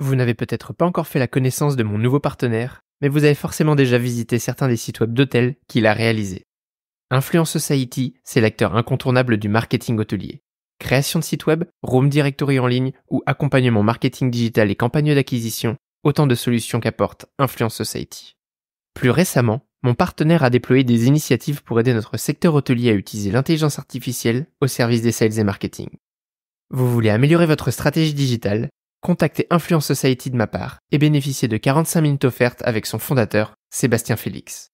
Vous n'avez peut-être pas encore fait la connaissance de mon nouveau partenaire, mais vous avez forcément déjà visité certains des sites web d'hôtels qu'il a réalisés. Influence Society, c'est l'acteur incontournable du marketing hôtelier. Création de sites web, room directory en ligne ou accompagnement marketing digital et campagne d'acquisition, autant de solutions qu'apporte Influence Society. Plus récemment, mon partenaire a déployé des initiatives pour aider notre secteur hôtelier à utiliser l'intelligence artificielle au service des sales et marketing. Vous voulez améliorer votre stratégie digitale? Contactez Influence Society de ma part et bénéficiez de 45 minutes offertes avec son fondateur, Sébastien Félix.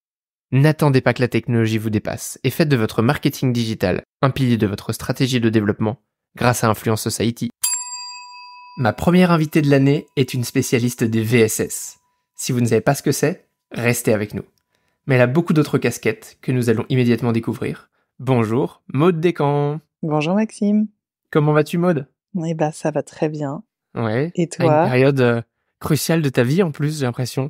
N'attendez pas que la technologie vous dépasse et faites de votre marketing digital un pilier de votre stratégie de développement grâce à Influence Society. Ma première invitée de l'année est une spécialiste des VSS. Si vous ne savez pas ce que c'est, restez avec nous. Mais elle a beaucoup d'autres casquettes que nous allons immédiatement découvrir. Bonjour, Maude Descamps. Bonjour Maxime. Comment vas-tu, Maude? Eh ben, ça va très bien. Ouais. Et À une toi? période cruciale de ta vie en plus, j'ai l'impression.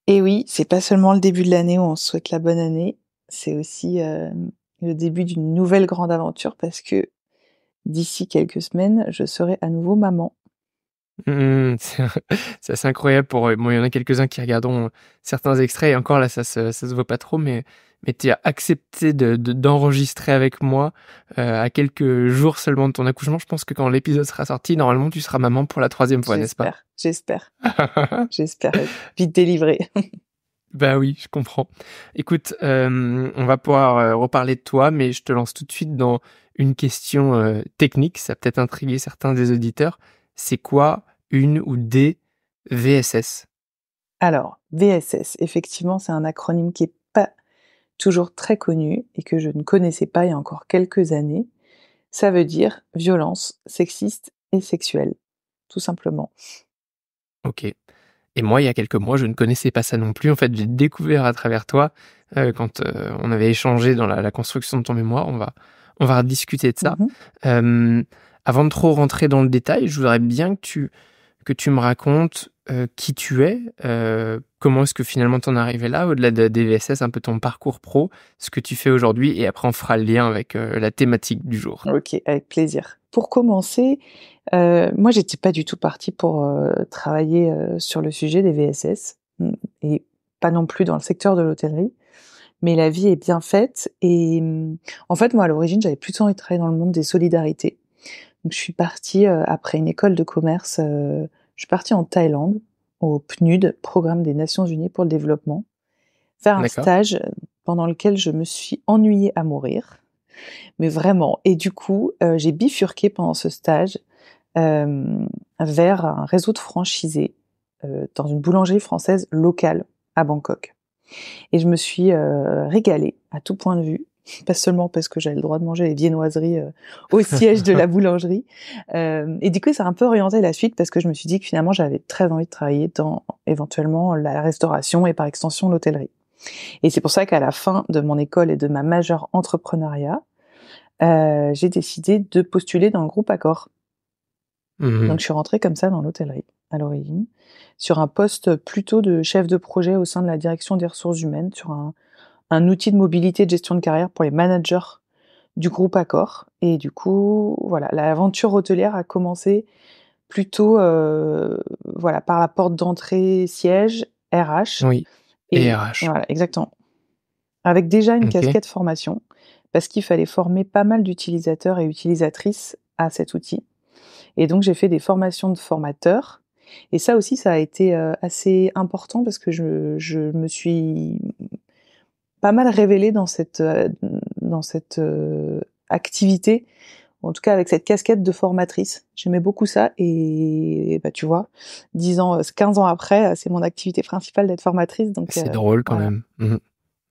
Et oui, c'est pas seulement le début de l'année où on se souhaite la bonne année, c'est aussi le début d'une nouvelle grande aventure parce que d'ici quelques semaines, je serai à nouveau maman. C'est assez incroyable bon, il y en a quelques-uns qui regarderont certains extraits et encore là ça se voit pas trop, mais tu as accepté d'enregistrer avec moi à quelques jours seulement de ton accouchement. Je pense que quand l'épisode sera sorti, normalement tu seras maman pour la 3e fois, n'est-ce pas? J'espère être vite délivrée. Bah oui, je comprends. Écoute, on va pouvoir reparler de toi, mais je te lance tout de suite dans une question technique, ça va peut-être intriguer certains des auditeurs. C'est quoi une ou des VSS? Alors, VSS, effectivement, c'est un acronyme qui est pas toujours très connu et que je ne connaissais pas il y a encore quelques années. Ça veut dire violence sexiste et sexuelle, tout simplement. Ok. Et moi, il y a quelques mois, je ne connaissais pas ça non plus. En fait, j'ai découvert à travers toi, quand on avait échangé dans la construction de ton mémoire. On va rediscuter de ça. Avant de trop rentrer dans le détail, je voudrais bien que tu me racontes qui tu es, comment est-ce que finalement t'en es arrivé là, au-delà des VSS, un peu ton parcours pro, ce que tu fais aujourd'hui, et après on fera le lien avec la thématique du jour. Ok, avec plaisir. Pour commencer, moi j'étais pas du tout partie pour travailler sur le sujet des VSS et pas non plus dans le secteur de l'hôtellerie, mais la vie est bien faite et en fait moi à l'origine j'avais plutôt envie de travailler dans le monde des solidarités. Donc je suis partie après une école de commerce, je suis partie en Thaïlande au PNUD, Programme des Nations Unies pour le développement, faire un D'accord. stage pendant lequel je me suis ennuyée à mourir. Mais vraiment. Et du coup, j'ai bifurqué pendant ce stage vers un réseau de franchisés dans une boulangerie française locale à Bangkok. Et je me suis régalée à tout point de vue, pas seulement parce que j'avais le droit de manger les viennoiseries au siège de la boulangerie. Et du coup, ça a un peu orienté la suite parce que je me suis dit que finalement, j'avais très envie de travailler dans éventuellement la restauration et par extension l'hôtellerie. Et c'est pour ça qu'à la fin de mon école et de ma majeure entrepreneuriat, j'ai décidé de postuler dans le groupe Accor. Donc je suis rentrée comme ça dans l'hôtellerie à l'origine, sur un poste plutôt de chef de projet au sein de la direction des ressources humaines, sur un outil de mobilité et de gestion de carrière pour les managers du groupe Accor. Et du coup, voilà, l'aventure hôtelière a commencé plutôt voilà, par la porte d'entrée siège, RH. Oui, et RH. Voilà, exactement. Avec déjà une Ok. casquette formation, parce qu'il fallait former pas mal d'utilisateurs et utilisatrices à cet outil. Et donc j'ai fait des formations de formateurs. Et ça aussi, ça a été assez important parce que je me suis pas mal révélée dans cette activité, en tout cas avec cette casquette de formatrice. J'aimais beaucoup ça et bah tu vois, 15 ans après, c'est mon activité principale d'être formatrice. Donc C'est drôle quand voilà. même.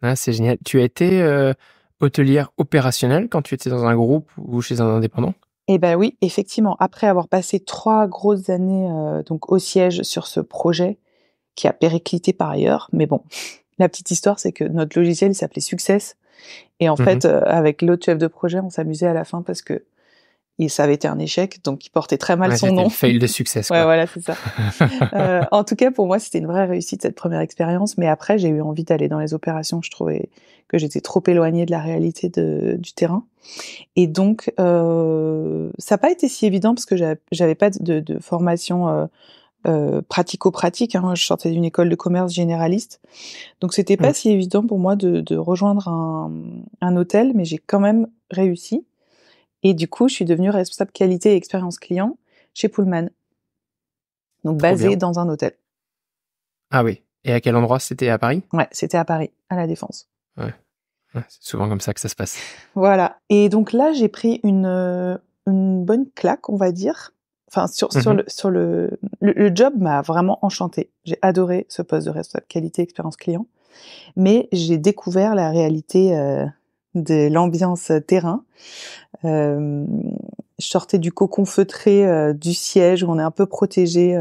Ah, c'est génial. Tu as été hôtelière opérationnelle quand tu étais dans un groupe ou chez un indépendant? Eh ben oui, effectivement, après avoir passé 3 grosses années donc au siège sur ce projet qui a périclité par ailleurs, mais bon, la petite histoire c'est que notre logiciel il s'appelait Success et en fait avec l'autre chef de projet on s'amusait à la fin parce que ça avait été un échec donc il portait très mal Ouais, son c'était nom. le fail de succès, Ouais, quoi. voilà, c'est ça. En tout cas, pour moi, c'était une vraie réussite cette première expérience. Mais après, j'ai eu envie d'aller dans les opérations. Je trouvais que j'étais trop éloignée de la réalité du terrain. Et donc, ça n'a pas été si évident parce que j'avais pas de formation pratico-pratique. Hein. Je sortais d'une école de commerce généraliste, donc c'était pas si évident pour moi de rejoindre un hôtel, mais j'ai quand même réussi. Et du coup, je suis devenue responsable qualité et expérience client chez Pullman, donc Trop basée bien. dans un hôtel. Ah oui. Et à quel endroit? C'était à Paris? Ouais, c'était à Paris, à la Défense. Ouais. C'est souvent comme ça que ça se passe. Voilà. Et donc là, j'ai pris une bonne claque, on va dire. Enfin, sur le job m'a vraiment enchantée. J'ai adoré ce poste de responsable qualité expérience client, mais j'ai découvert la réalité de l'ambiance terrain. Je sortais du cocon feutré du siège où on est un peu protégé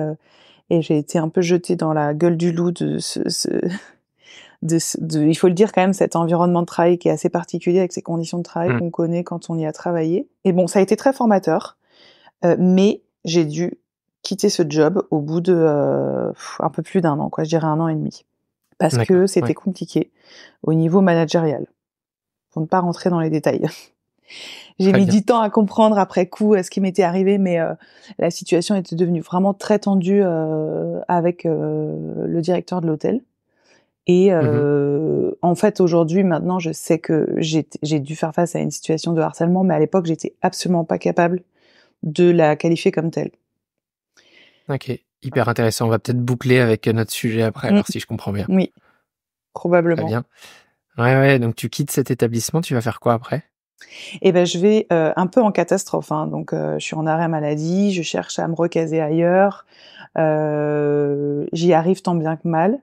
et j'ai été un peu jetée dans la gueule du loup il faut le dire quand même, cet environnement de travail qui est assez particulier avec ces conditions de travail qu'on connaît quand on y a travaillé. Et bon, ça a été très formateur, mais j'ai dû quitter ce job au bout de un peu plus d'1 an, quoi. Je dirais 1 an et demi, parce que c'était compliqué au niveau managérial. Pour ne pas rentrer dans les détails. J'ai mis du temps à comprendre après coup ce qui m'était arrivé, mais la situation était devenue vraiment très tendue avec le directeur de l'hôtel. Et en fait, aujourd'hui, maintenant, je sais que j'ai dû faire face à une situation de harcèlement, mais à l'époque, j'étais absolument pas capable de la qualifier comme telle. Ok, hyper intéressant. On va peut-être boucler avec notre sujet après, alors si je comprends bien. Oui, probablement. Très bien. Ouais, donc tu quittes cet établissement, tu vas faire quoi après? Eh ben, je vais un peu en catastrophe. Hein. Donc, je suis en arrêt maladie, je cherche à me recaser ailleurs. J'y arrive tant bien que mal.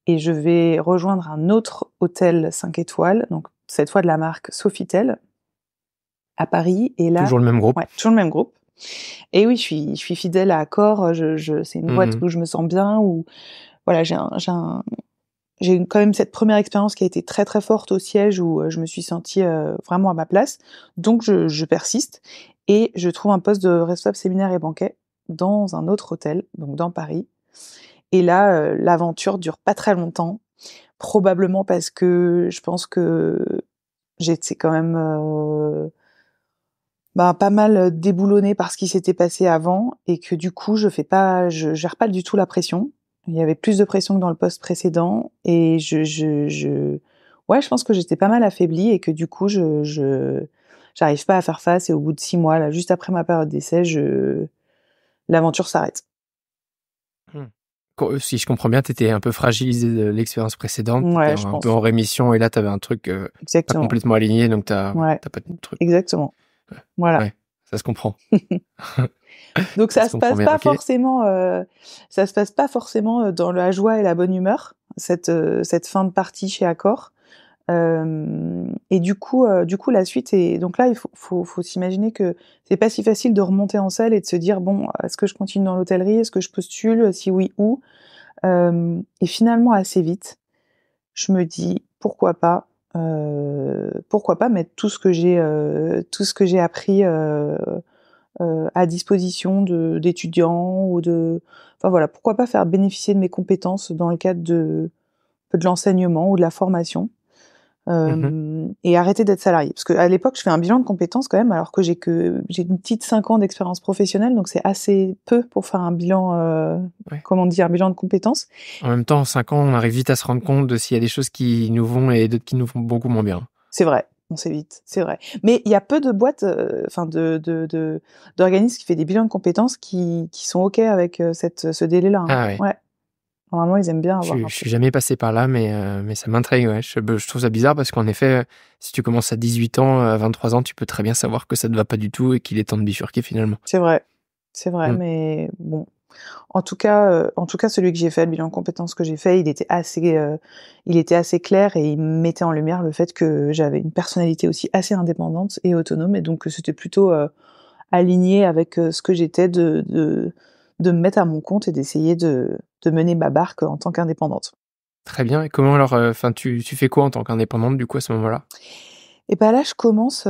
Et je vais rejoindre un autre hôtel 5 étoiles, donc cette fois de la marque Sofitel, à Paris. Et là, toujours le même groupe. Ouais, toujours le même groupe. Et oui, je suis fidèle à Accor. C'est une boîte où je me sens bien, où voilà, j'ai quand même cette première expérience qui a été très très forte au siège, où je me suis sentie vraiment à ma place. Donc je persiste et je trouve un poste de responsable séminaire et banquet dans un autre hôtel, donc dans Paris. Et là, l'aventure dure pas très longtemps, probablement parce que je pense que j'étais quand même pas mal déboulonnée par ce qui s'était passé avant et que du coup, je gère pas du tout la pression. Il y avait plus de pression que dans le poste précédent et ouais, je pense que j'étais pas mal affaiblie et que du coup, j'arrive pas à faire face et au bout de 6 mois, là, juste après ma période d'essai, l'aventure s'arrête. Si je comprends bien, t'étais un peu fragilisé de l'expérience précédente, Ouais, t'étais un peu en rémission et là t'avais un truc pas complètement aligné, donc t'as pas de truc. Exactement. Voilà. Ouais, ça se comprend. Donc ça se passe pas forcément, dans la joie et la bonne humeur, cette fin de partie chez Accor. Et du coup, la suite est donc là, il faut s'imaginer que c'est pas si facile de remonter en selle et de se dire bon, est-ce que je continue dans l'hôtellerie, est-ce que je postule, si oui où. Et finalement assez vite, je me dis pourquoi pas mettre tout ce que j'ai appris à disposition d'étudiants ou enfin voilà, pourquoi pas faire bénéficier de mes compétences dans le cadre de l'enseignement ou de la formation. Et arrêter d'être salarié. Parce qu'à l'époque, je fais un bilan de compétences quand même, alors que j'ai une petite 5 ans d'expérience professionnelle, donc c'est assez peu pour faire un bilan, un bilan de compétences. En même temps, en 5 ans, on arrive vite à se rendre compte de s'il y a des choses qui nous vont et d'autres qui nous vont beaucoup moins bien. C'est vrai, on sait vite, c'est vrai. Mais il y a peu de boîtes, d'organismes qui fait des bilans de compétences qui sont OK avec ce délai-là. Hein. Ah ouais. Normalement, ils aiment bien avoir. Je suis jamais passé par là, mais ça m'intrigue. Ouais. Je trouve ça bizarre parce qu'en effet, si tu commences à 18 ans, à 23 ans, tu peux très bien savoir que ça ne va pas du tout et qu'il est temps de bifurquer finalement. C'est vrai, mais bon. En tout cas, celui que j'ai fait, le bilan de compétences que j'ai fait, il était assez clair et il mettait en lumière le fait que j'avais une personnalité aussi assez indépendante et autonome, et donc que c'était plutôt aligné avec ce que j'étais de me mettre à mon compte et d'essayer de mener ma barque en tant qu'indépendante. Très bien. Et comment alors, tu fais quoi en tant qu'indépendante du coup à ce moment-là? Et ben là, je commence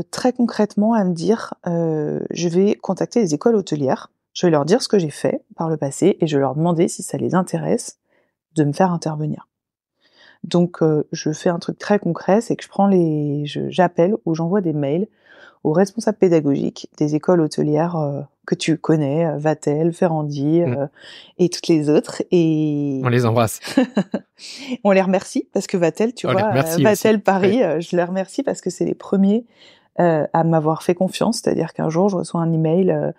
très concrètement à me dire, je vais contacter les écoles hôtelières, je vais leur dire ce que j'ai fait par le passé et je vais leur demander si ça les intéresse de me faire intervenir. Donc, je fais un truc très concret, c'est que j'appelle ou j'envoie des mails aux responsables pédagogiques des écoles hôtelières que tu connais, Vatel, Ferrandi et toutes les autres. Et On les embrasse. on les remercie parce que Vatel, tu vois, Vatel Paris, je les remercie parce que c'est les premiers à m'avoir fait confiance. C'est-à-dire qu'un jour, je reçois un email.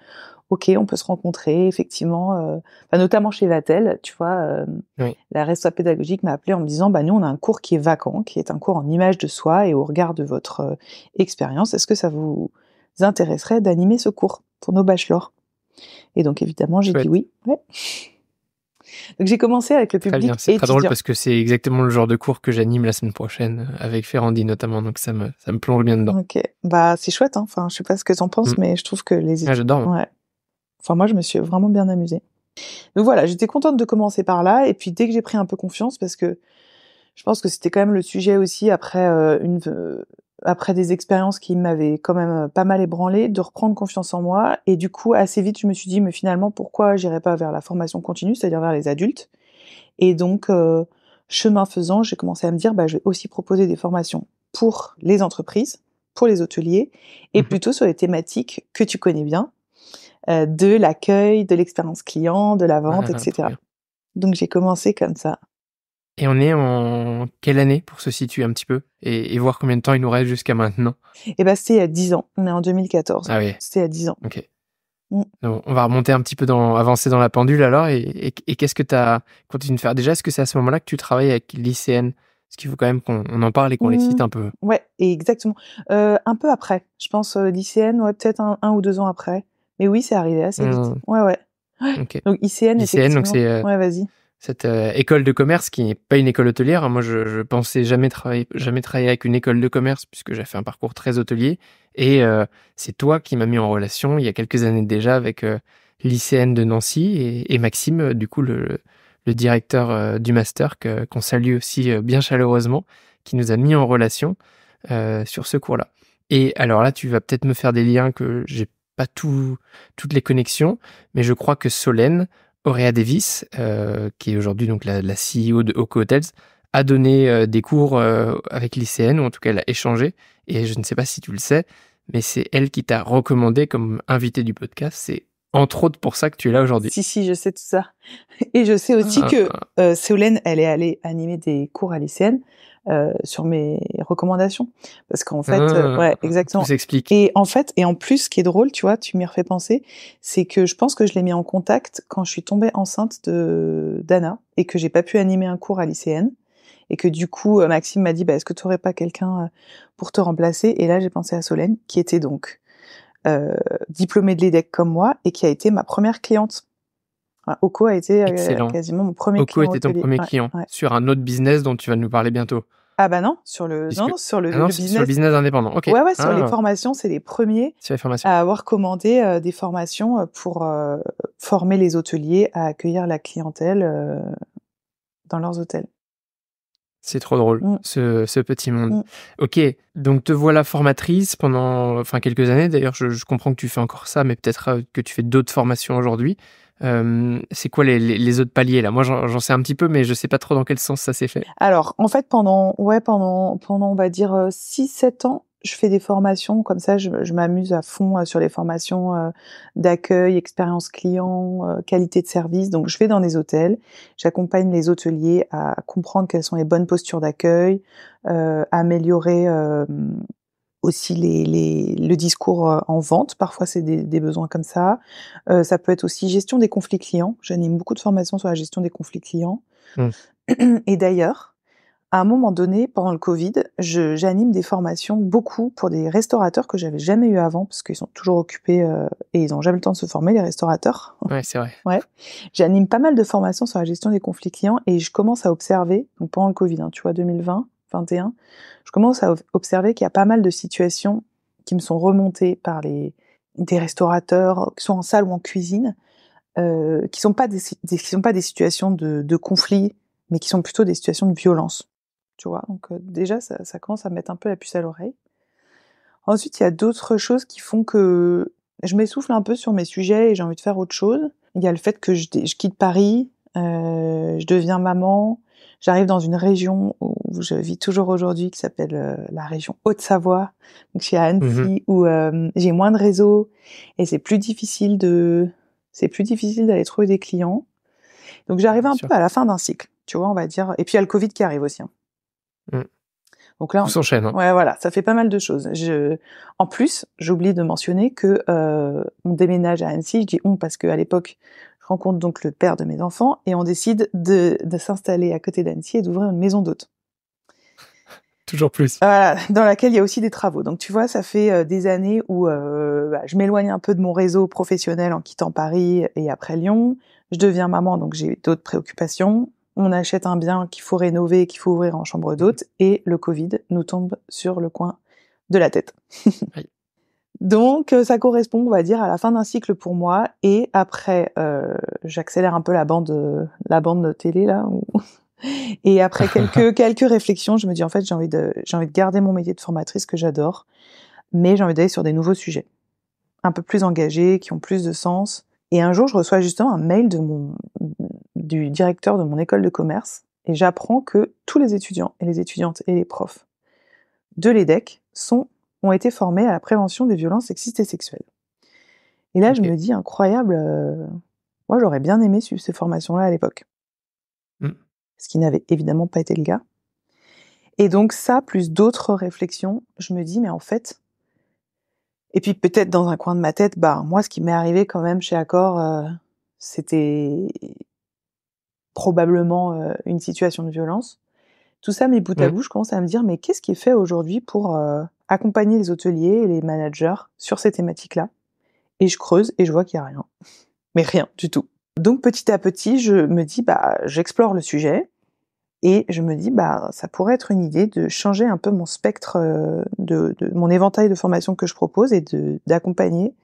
Ok, on peut se rencontrer, effectivement. Notamment chez Vatel, tu vois, la responsable pédagogique m'a appelé en me disant, nous, on a un cours qui est vacant, qui est un cours en image de soi et au regard de votre expérience. Est-ce que ça vous intéresserait d'animer ce cours pour nos bachelors? Et donc, évidemment, j'ai dit oui. Ouais. Donc, j'ai commencé avec le public étudiant. C'est très drôle parce que c'est exactement le genre de cours que j'anime la semaine prochaine avec Ferrandi notamment, donc ça me plonge bien dedans. Ok, c'est chouette, hein. Enfin, je sais pas ce que t'en penses, mais je trouve que les étudiants... j'adore. Ouais. Enfin, moi, je me suis vraiment bien amusée. Donc voilà, j'étais contente de commencer par là. Et puis, dès que j'ai pris un peu confiance, parce que je pense que c'était quand même le sujet aussi, après des expériences qui m'avaient quand même pas mal ébranlé, de reprendre confiance en moi. Et du coup, assez vite, je me suis dit, mais finalement, pourquoi j'irais pas vers la formation continue, c'est-à-dire vers les adultes? Et donc, chemin faisant, j'ai commencé à me dire, je vais aussi proposer des formations pour les entreprises, pour les hôteliers, et plutôt sur les thématiques que tu connais bien, de l'accueil, de l'expérience client, de la vente, etc. Donc j'ai commencé comme ça. Et on est en quelle année pour se situer un petit peu et voir combien de temps il nous reste jusqu'à maintenant? C'était il y a 10 ans. On est en 2014. Ah oui. C'était il y a 10 ans. Ok. Donc, on va remonter un petit peu avancer dans la pendule alors. Et qu'est-ce que tu as continué de faire? Déjà, est-ce que c'est à ce moment-là que tu travailles avec lycéennes? Parce qu'il faut quand même qu'on en parle et qu'on les cite un peu. Ouais, exactement. Un peu après. Je pense lycéenne, peut-être un ou 2 ans après. Mais oui, c'est arrivé assez vite. Ouais. Okay. Donc ICN, effectivement. Donc c'est vas-y. Cette école de commerce qui n'est pas une école hôtelière. Moi, je pensais jamais travailler avec une école de commerce puisque j'ai fait un parcours très hôtelier. Et c'est toi qui m'as mis en relation il y a quelques années déjà avec l'ICN de Nancy et Maxime, du coup le directeur du master qu'on salue aussi bien chaleureusement, qui nous a mis en relation sur ce cours-là. Et alors là, tu vas peut-être me faire des liens que j'ai pas toutes les connexions, mais je crois que Solène Auréa Davis, qui est aujourd'hui donc la CEO de Oko Hotels, a donné des cours avec l'ICN, ou en tout cas elle a échangé, et je ne sais pas si tu le sais, mais c'est elle qui t'a recommandé comme invité du podcast. C'est entre autres pour ça que tu es là aujourd'hui. Si, je sais tout ça. Et je sais aussi que Solène, elle est allée animer des cours à l'ICN sur mes recommandations. Parce qu'en fait, exactement. Tout s'explique. Et en fait, et en plus, ce qui est drôle, tu vois, tu m'y refais penser, c'est que je pense que je l'ai mis en contact quand je suis tombée enceinte d'Anna et que j'ai pas pu animer un cours à l'ICN. Et que du coup, Maxime m'a dit, est-ce que tu aurais pas quelqu'un pour te remplacer? Et là, j'ai pensé à Solène, qui était donc diplômée de l'EDEC comme moi et qui a été ma première cliente. Oko a été quasiment mon premier client. Oko était ton premier client sur un autre business dont tu vas nous parler bientôt. Ah non, sur le business. Sur le business indépendant. Ok. Ouais, sur les formations, c'est les premiers à avoir commandé des formations pour former les hôteliers à accueillir la clientèle dans leurs hôtels. C'est trop drôle, ce petit monde. Ok, donc te voilà formatrice pendant quelques années. D'ailleurs, je comprends que tu fais encore ça, mais peut-être que tu fais d'autres formations aujourd'hui. C'est quoi les autres paliers là? Moi, j'en sais un petit peu, mais je sais pas trop dans quel sens ça s'est fait. Alors, en fait, pendant on va dire 6-7 ans, je fais des formations comme ça. Je m'amuse à fond sur les formations d'accueil, expérience client, qualité de service. Donc, je vais dans des hôtels, j'accompagne les hôteliers à comprendre quelles sont les bonnes postures d'accueil, améliorer aussi le discours en vente. Parfois, c'est des besoins comme ça. Ça peut être aussi gestion des conflits clients. J'anime beaucoup de formations sur la gestion des conflits clients. Et d'ailleurs, à un moment donné, pendant le Covid, j'anime des formations beaucoup pour des restaurateurs que j'avais jamais eu avant, parce qu'ils sont toujours occupés et ils n'ont jamais le temps de se former, les restaurateurs. Ouais, c'est vrai. Ouais. J'anime pas mal de formations sur la gestion des conflits clients et je commence à observer, donc pendant le Covid, tu vois, 2020, 2021, je commence à observer qu'il y a pas mal de situations qui me sont remontées par des restaurateurs, qui sont en salle ou en cuisine, qui sont pas des situations de conflit, mais qui sont plutôt des situations de violence. Tu vois, donc déjà ça commence à me mettre un peu la puce à l'oreille. Ensuite, il y a d'autres choses qui font que je m'essouffle un peu sur mes sujets et j'ai envie de faire autre chose. Il y a le fait que je quitte Paris, je deviens maman, J'arrive dans une région où je vis toujours aujourd'hui, qui s'appelle la région Haute-Savoie. Donc, je suis à Annecy, où j'ai moins de réseau et c'est plus difficile d'aller trouver des clients. Donc, j'arrive un peu à la fin d'un cycle, tu vois, on va dire. Et puis, il y a le Covid qui arrive aussi. Donc là, tout s'enchaîne. Ouais, voilà, ça fait pas mal de choses. En plus, j'oublie de mentionner que on déménage à Annecy. Je dis on parce qu'à l'époque, je rencontre donc le père de mes enfants et on décide de s'installer à côté d'Annecy et d'ouvrir une maison d'hôtes. Toujours plus. Voilà, dans laquelle il y a aussi des travaux. Donc tu vois, ça fait des années où je m'éloigne un peu de mon réseau professionnel en quittant Paris et après Lyon. Je deviens maman, donc j'ai d'autres préoccupations. On achète un bien qu'il faut rénover, qu'il faut ouvrir en chambre d'hôte, et le Covid nous tombe sur le coin de la tête. Oui. Donc ça correspond, on va dire, à la fin d'un cycle pour moi, et après j'accélère un peu la bande de télé là. Et après quelques réflexions, je me dis en fait j'ai envie de garder mon métier de formatrice que j'adore, mais j'ai envie d'aller sur des nouveaux sujets, un peu plus engagés, qui ont plus de sens. Et un jour, je reçois justement un mail du directeur de mon école de commerce, et j'apprends que tous les étudiants et les étudiantes et les profs de l'EDEC ont été formés à la prévention des violences sexistes et sexuelles. Et là, je me dis, incroyable, moi j'aurais bien aimé suivre ces formations-là à l'époque. Ce qui n'avait évidemment pas été le cas. Et donc ça, plus d'autres réflexions, je me dis, mais en fait, et puis peut-être dans un coin de ma tête, moi ce qui m'est arrivé quand même chez Accor, c'était probablement une situation de violence. Tout ça, mis bout à bout, je commence à me dire, mais qu'est-ce qui est fait aujourd'hui pour accompagner les hôteliers et les managers sur ces thématiques-là? Et je creuse et je vois qu'il n'y a rien. Mais rien du tout. Donc petit à petit, je me dis, j'explore le sujet et je me dis, ça pourrait être une idée de changer un peu mon spectre, de mon éventail de formations que je propose et d'accompagner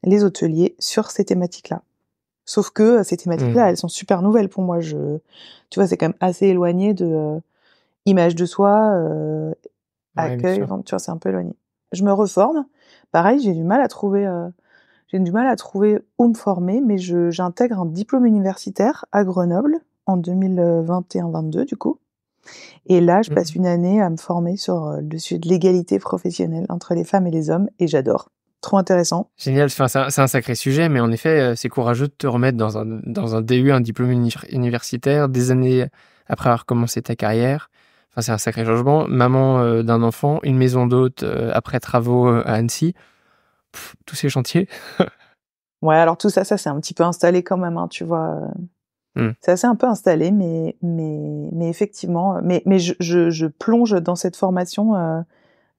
les hôteliers sur ces thématiques-là. Sauf que ces thématiques-là, elles sont super nouvelles pour moi. Tu vois, c'est quand même assez éloigné de image de soi, accueil, tu vois, c'est un peu éloigné. Je me reforme. Pareil, j'ai du mal à trouver où me former, mais j'intègre un diplôme universitaire à Grenoble en 2021-22 du coup. Et là, je passe une année à me former sur le sujet de l'égalité professionnelle entre les femmes et les hommes, et j'adore. Trop intéressant. Génial, c'est un sacré sujet, mais en effet, c'est courageux de te remettre dans un DU, un diplôme universitaire, des années après avoir commencé ta carrière. Enfin, c'est un sacré changement. Maman d'un enfant, une maison d'hôte après travaux à Annecy. Tous ces chantiers. Ouais, alors tout ça c'est un petit peu installé quand même, hein, tu vois. C'est assez un peu installé, mais effectivement, mais je plonge dans cette formation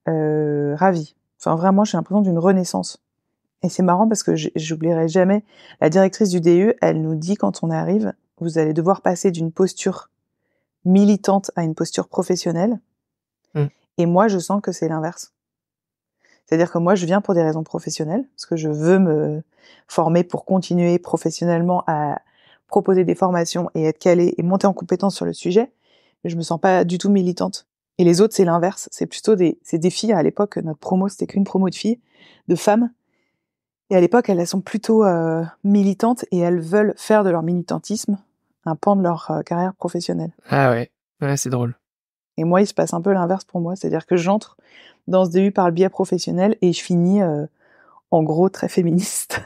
ravie. Enfin, vraiment, j'ai l'impression d'une renaissance. Et c'est marrant parce que j'oublierai jamais, la directrice du DU, elle nous dit quand on arrive, vous allez devoir passer d'une posture militante à une posture professionnelle. Et moi, je sens que c'est l'inverse. C'est-à-dire que moi, je viens pour des raisons professionnelles, parce que je veux me former pour continuer professionnellement à proposer des formations et être calée et monter en compétence sur le sujet. Mais je me sens pas du tout militante. Et les autres, c'est l'inverse. C'est plutôt des filles. À l'époque, notre promo, c'était qu'une promo de filles, de femmes. Et à l'époque, elles sont plutôt militantes et elles veulent faire de leur militantisme un pan de leur carrière professionnelle. Ah ouais, c'est drôle. Et moi, il se passe un peu l'inverse pour moi. C'est-à-dire que j'entre dans ce DU par le biais professionnel et je finis, en gros, très féministe.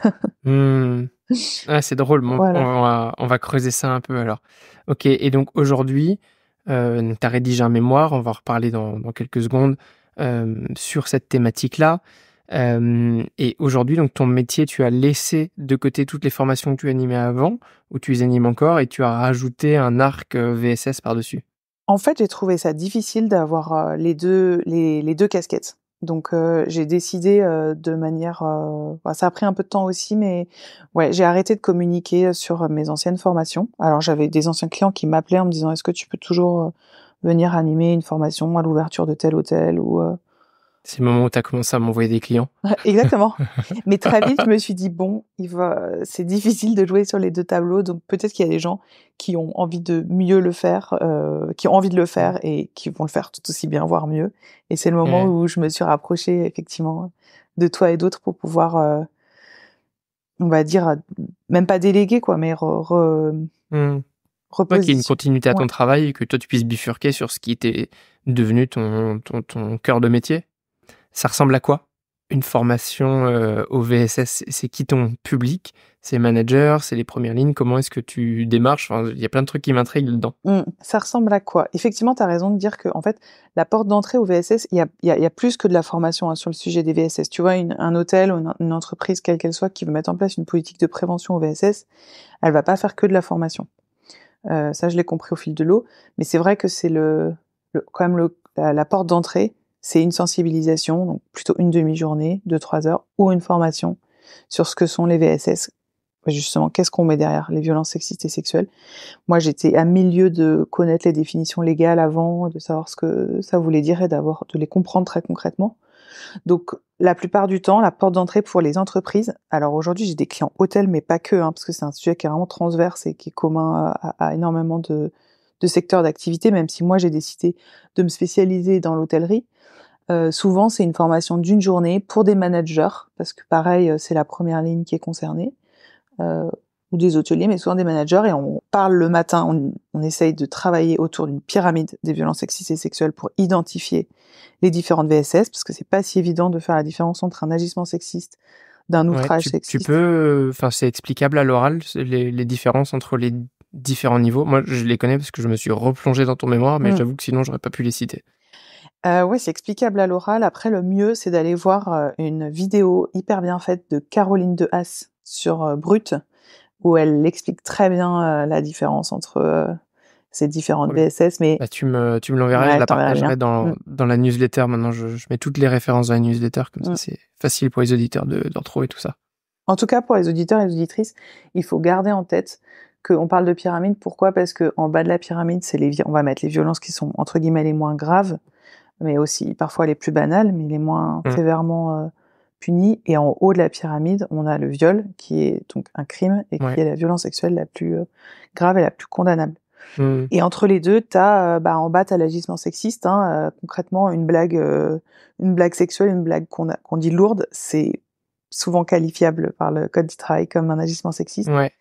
Ah, c'est drôle. Voilà. On va creuser ça un peu alors. Ok, et donc aujourd'hui, tu as rédigé un mémoire, on va en reparler dans quelques secondes, sur cette thématique-là. Et aujourd'hui, donc ton métier, tu as laissé de côté toutes les formations que tu animais avant, ou tu les animes encore, et tu as rajouté un arc VSS par-dessus. En fait, j'ai trouvé ça difficile d'avoir les deux casquettes. Donc j'ai décidé de manière, ça a pris un peu de temps aussi, mais ouais, j'ai arrêté de communiquer sur mes anciennes formations. Alors j'avais des anciens clients qui m'appelaient en me disant est-ce que tu peux toujours venir animer une formation à l'ouverture de tel hôtel ou C'est le moment où tu as commencé à m'envoyer des clients. Exactement. Mais très vite, je me suis dit c'est difficile de jouer sur les deux tableaux, donc peut-être qu'il y a des gens qui ont envie de mieux le faire, qui ont envie de le faire et qui vont le faire tout aussi bien, voire mieux. Et c'est le moment où je me suis rapprochée effectivement de toi et d'autres pour pouvoir, on va dire, même pas déléguer quoi, mais Ouais, qu'il y ait une continuité à ton Ouais. travail et que toi, tu puisses bifurquer sur ce qui était devenu ton cœur de métier. Ça ressemble à quoi? Une formation, au VSS? C'est qui ton public? C'est les managers? C'est les premières lignes? Comment est-ce que tu démarches? Enfin, il y a plein de trucs qui m'intriguent dedans. Ça ressemble à quoi? Effectivement, tu as raison de dire que en fait, la porte d'entrée au VSS, il y a plus que de la formation, hein, sur le sujet des VSS. Tu vois, un hôtel ou une entreprise, quelle qu'elle soit, qui veut mettre en place une politique de prévention au VSS, elle va pas faire que de la formation. Ça, je l'ai compris au fil de l'eau, mais c'est vrai que c'est quand même la porte d'entrée, c'est une sensibilisation, donc plutôt une demi-journée, 2-3 heures, ou une formation sur ce que sont les VSS. Justement, qu'est-ce qu'on met derrière les violences sexistes et sexuelles? Moi, j'étais à milieu de connaître les définitions légales avant, de savoir ce que ça voulait dire et de les comprendre très concrètement. Donc, la plupart du temps, la porte d'entrée pour les entreprises. Alors aujourd'hui, j'ai des clients hôtels, mais pas que, hein, parce que c'est un sujet qui est vraiment transverse et qui est commun à énormément de secteurs d'activité, même si moi j'ai décidé de me spécialiser dans l'hôtellerie. Souvent, c'est une formation d'une journée pour des managers, parce que pareil, c'est la première ligne qui est concernée, euh, ou des hôteliers, mais souvent des managers, et on parle le matin, on essaye de travailler autour d'une pyramide des violences sexistes et sexuelles pour identifier les différentes VSS, parce que c'est pas si évident de faire la différence entre un agissement sexiste d'un Ouais, outrage tu sexiste. peux, enfin, c'est explicable à l'oral, les différences entre les différents niveaux? Moi, je les connais parce que je me suis replongé dans ton mémoire, mais j'avoue que sinon, j'aurais pas pu les citer. Ouais, c'est explicable à l'oral. Après, le mieux, c'est d'aller voir une vidéo hyper bien faite de Caroline de Haas sur Brut, où elle explique très bien la différence entre ces différentes Trop bien. VSS. Mais Bah, tu me l'enverrais, je ouais, je la t'enverrai le partagerai lien. dans la newsletter. Maintenant, je mets toutes les références dans la newsletter, comme ça, Mm. c'est facile pour les auditeurs de retrouver tout ça. En tout cas, pour les auditeurs et les auditrices, il faut garder en tête qu'on parle de pyramide. Pourquoi? Parce que en bas de la pyramide, on va mettre les violences qui sont entre guillemets les moins graves, mais aussi parfois les plus banales, mais les moins Mm. sévèrement punies. Et en haut de la pyramide, on a le viol, qui est donc un crime, et Ouais. qui est la violence sexuelle la plus grave et la plus condamnable. Mm. Et entre les deux, en bas, t'as l'agissement sexiste. Concrètement, une blague sexuelle, une blague qu'on dit lourde, c'est souvent qualifiable par le code du travail comme un agissement sexiste. Ouais.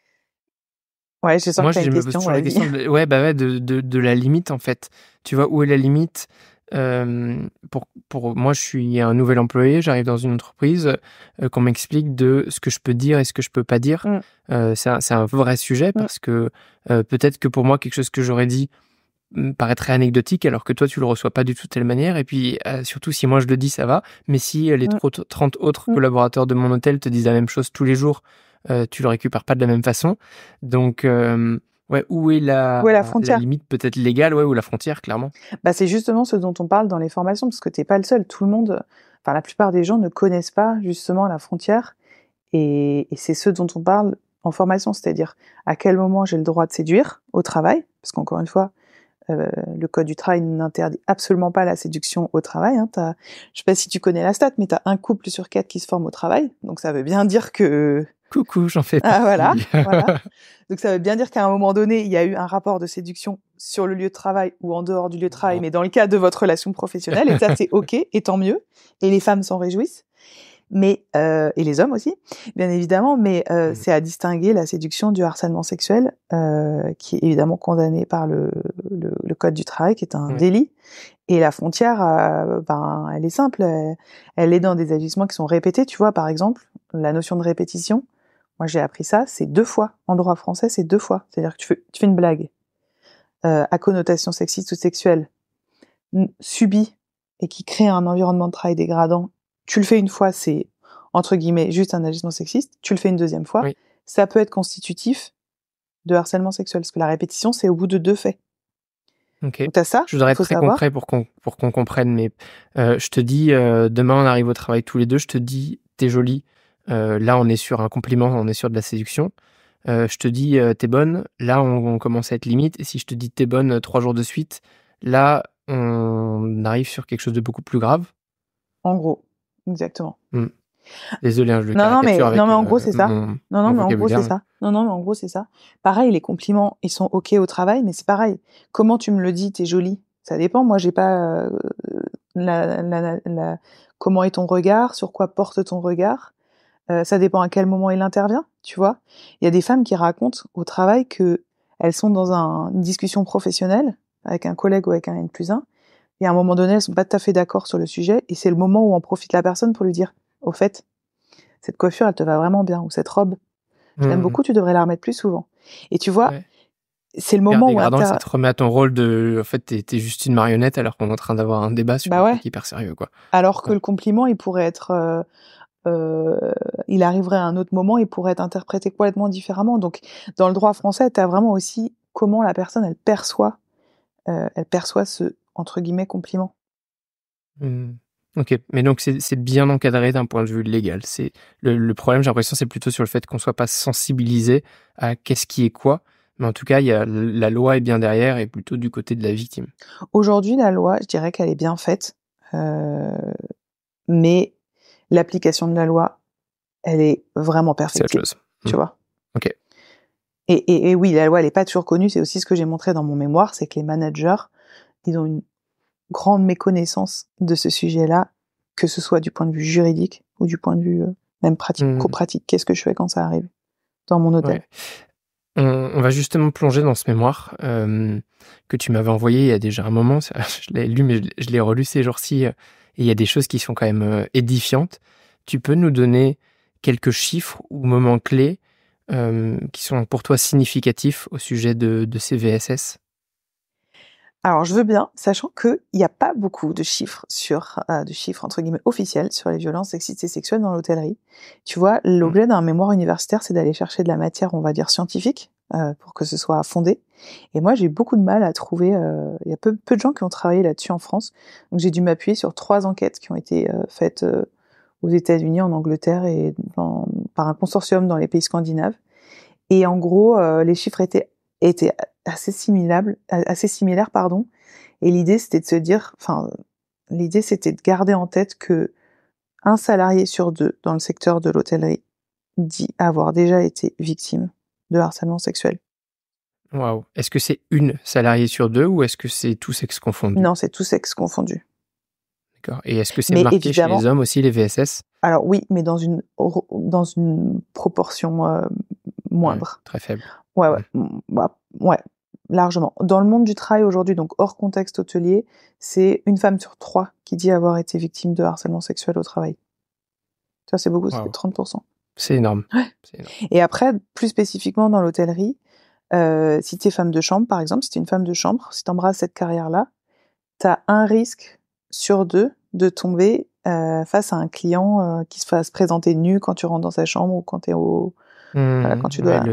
Ouais, je sens Moi, que t'as je une me pose question, toujours la vas-y. question ouais, bah ouais, de la limite, en fait. Tu vois, où est la limite? Pour moi, je suis un nouvel employé, j'arrive dans une entreprise, qu'on m'explique de ce que je peux dire et ce que je peux pas dire. Mm. C'est un vrai sujet Mm. parce que peut-être que pour moi, quelque chose que j'aurais dit paraîtrait anecdotique alors que toi, tu le reçois pas du tout de telle manière. Et puis, surtout, si moi je le dis, ça va. Mais si les Mm. 30 autres Mm. collaborateurs de mon hôtel te disent la même chose tous les jours, tu le récupères pas de la même façon. Donc, ouais, où est Où est la la frontière? limite peut-être légale, ouais, ou la frontière, clairement. Bah, c'est justement ce dont on parle dans les formations, parce que t'es pas le seul. Tout le monde, enfin, la plupart des gens ne connaissent pas justement la frontière. Et c'est ce dont on parle en formation, c'est-à-dire à quel moment j'ai le droit de séduire au travail, parce qu'encore une fois, le code du travail n'interdit absolument pas la séduction au travail. Je sais pas si tu connais la stat, mais tu as un couple sur 4 qui se forme au travail, donc ça veut bien dire que... Coucou, j'en fais Ah voilà, partie. voilà. Donc ça veut bien dire qu'à un moment donné, il y a eu un rapport de séduction sur le lieu de travail ou en dehors du lieu de travail, Bon. mais dans le cadre de votre relation professionnelle, et ça c'est ok, et tant mieux, et les femmes s'en réjouissent. Mais et les hommes aussi, bien évidemment, mais c'est à distinguer la séduction du harcèlement sexuel, qui est évidemment condamné par le code du travail, qui est un Ouais. délit. Et la frontière, elle est simple, elle est dans des agissements qui sont répétés. Tu vois, par exemple, la notion de répétition. Moi, j'ai appris ça, c'est 2 fois. En droit français, c'est 2 fois. C'est-à-dire que tu fais une blague à connotation sexiste ou sexuelle, subie, et qui crée un environnement de travail dégradant. Tu le fais une fois, c'est entre guillemets juste un agissement sexiste. Tu le fais une deuxième fois, Oui. ça peut être constitutif de harcèlement sexuel, parce que la répétition, c'est au bout de 2 faits. Ok. Donc t'as ça, Je voudrais il être faut très savoir. concret pour qu'on comprenne, mais je te dis, demain on arrive au travail tous les deux, je te dis, t'es jolie. Là, on est sur un compliment, on est sur de la séduction. Je te dis, t'es bonne. Là, on commence à être limite. Et si je te dis, t'es bonne 3 jours de suite, là, on arrive sur quelque chose de beaucoup plus grave. En gros, exactement. Désolé, hein, je le Non, non, caricature mais avec en gros, c'est ça. Non, non, mon mais en gros, c'est vocabulaire. ça. Non, non, mais en gros, c'est ça. Pareil, les compliments, ils sont OK au travail, mais c'est pareil. Comment tu me le dis, t'es jolie? Ça dépend. Moi, j'ai pas comment est ton regard, sur quoi porte ton regard. Ça dépend à quel moment il intervient, tu vois. Il y a des femmes qui racontent au travail que elles sont dans une discussion professionnelle avec un collègue ou avec un N+1, et à un moment donné, elles sont pas tout à fait d'accord sur le sujet, et c'est le moment où en profite la personne pour lui dire, au fait, cette coiffure, elle te va vraiment bien, ou cette robe, je l'aime beaucoup, tu devrais la remettre plus souvent. Et tu vois, c'est le moment où dégradant, ça te remet à ton rôle de, en fait, t'es juste une marionnette alors qu'on est en train d'avoir un débat sur un truc hyper sérieux, quoi. Alors que le compliment, il pourrait être, il arriverait à un autre moment, il pourrait être interprété complètement différemment. Donc, dans le droit français, t'as vraiment aussi comment la personne, elle perçoit ce, entre guillemets, compliment. Ok, mais donc c'est bien encadré d'un point de vue légal. C'est le problème, j'ai l'impression, c'est plutôt sur le fait qu'on soit pas sensibilisé à qu'est-ce qui est quoi. Mais en tout cas, la loi est bien derrière et plutôt du côté de la victime. Aujourd'hui, la loi, je dirais qu'elle est bien faite, mais l'application de la loi, elle est vraiment perfectible. C'est autre chose. Tu vois. Ok. Et oui, la loi, elle est pas toujours connue. C'est aussi ce que j'ai montré dans mon mémoire, c'est que les managers, ils ont une grande méconnaissance de ce sujet-là, que ce soit du point de vue juridique ou du point de vue même pratique. Qu'est-ce que je fais quand ça arrive dans mon hôtel? Ouais. On va justement plonger dans ce mémoire que tu m'avais envoyé il y a déjà un moment. Je l'ai lu, mais je l'ai relu ces jours-ci. Et il y a des choses qui sont quand même édifiantes. Tu peux nous donner quelques chiffres ou moments clés qui sont pour toi significatifs au sujet de ces VSS? Alors, je veux bien, sachant qu'il n'y a pas beaucoup de chiffres de chiffres entre guillemets officiels sur les violences sexistes et sexuelles dans l'hôtellerie. Tu vois, l'objet d'un mémoire universitaire, c'est d'aller chercher de la matière, on va dire scientifique, pour que ce soit fondé. Et moi, j'ai eu beaucoup de mal à trouver. Il y a peu de gens qui ont travaillé là-dessus en France, donc j'ai dû m'appuyer sur 3 enquêtes qui ont été faites aux États-Unis, en Angleterre et par un consortium dans les pays scandinaves. Et en gros, les chiffres étaient assez similaires, pardon. Et l'idée, c'était de se dire, l'idée, c'était de garder en tête que un salarié sur 2 dans le secteur de l'hôtellerie dit avoir déjà été victime de harcèlement sexuel. Waouh. Est-ce que c'est une salariée sur 2 ou est-ce que c'est tous sexes confondus? Non, c'est tous sexes confondus. D'accord. Et est-ce que c'est marqué chez les hommes aussi, les VSS? Alors oui, mais dans une proportion moindre. Ouais, très faible. Ouais, largement. Dans le monde du travail aujourd'hui, donc hors contexte hôtelier, c'est 1 femme sur 3 qui dit avoir été victime de harcèlement sexuel au travail. Ça, c'est beaucoup, ça fait 30%. C'est énorme. Ouais. C'est énorme. Et après, plus spécifiquement dans l'hôtellerie, si t'es femme de chambre, par exemple, si t'es une femme de chambre, si t'embrasses cette carrière-là, t'as un risque sur 2 de tomber face à un client qui se fasse présenter nu quand tu rentres dans sa chambre ou quand t'es quand tu dois...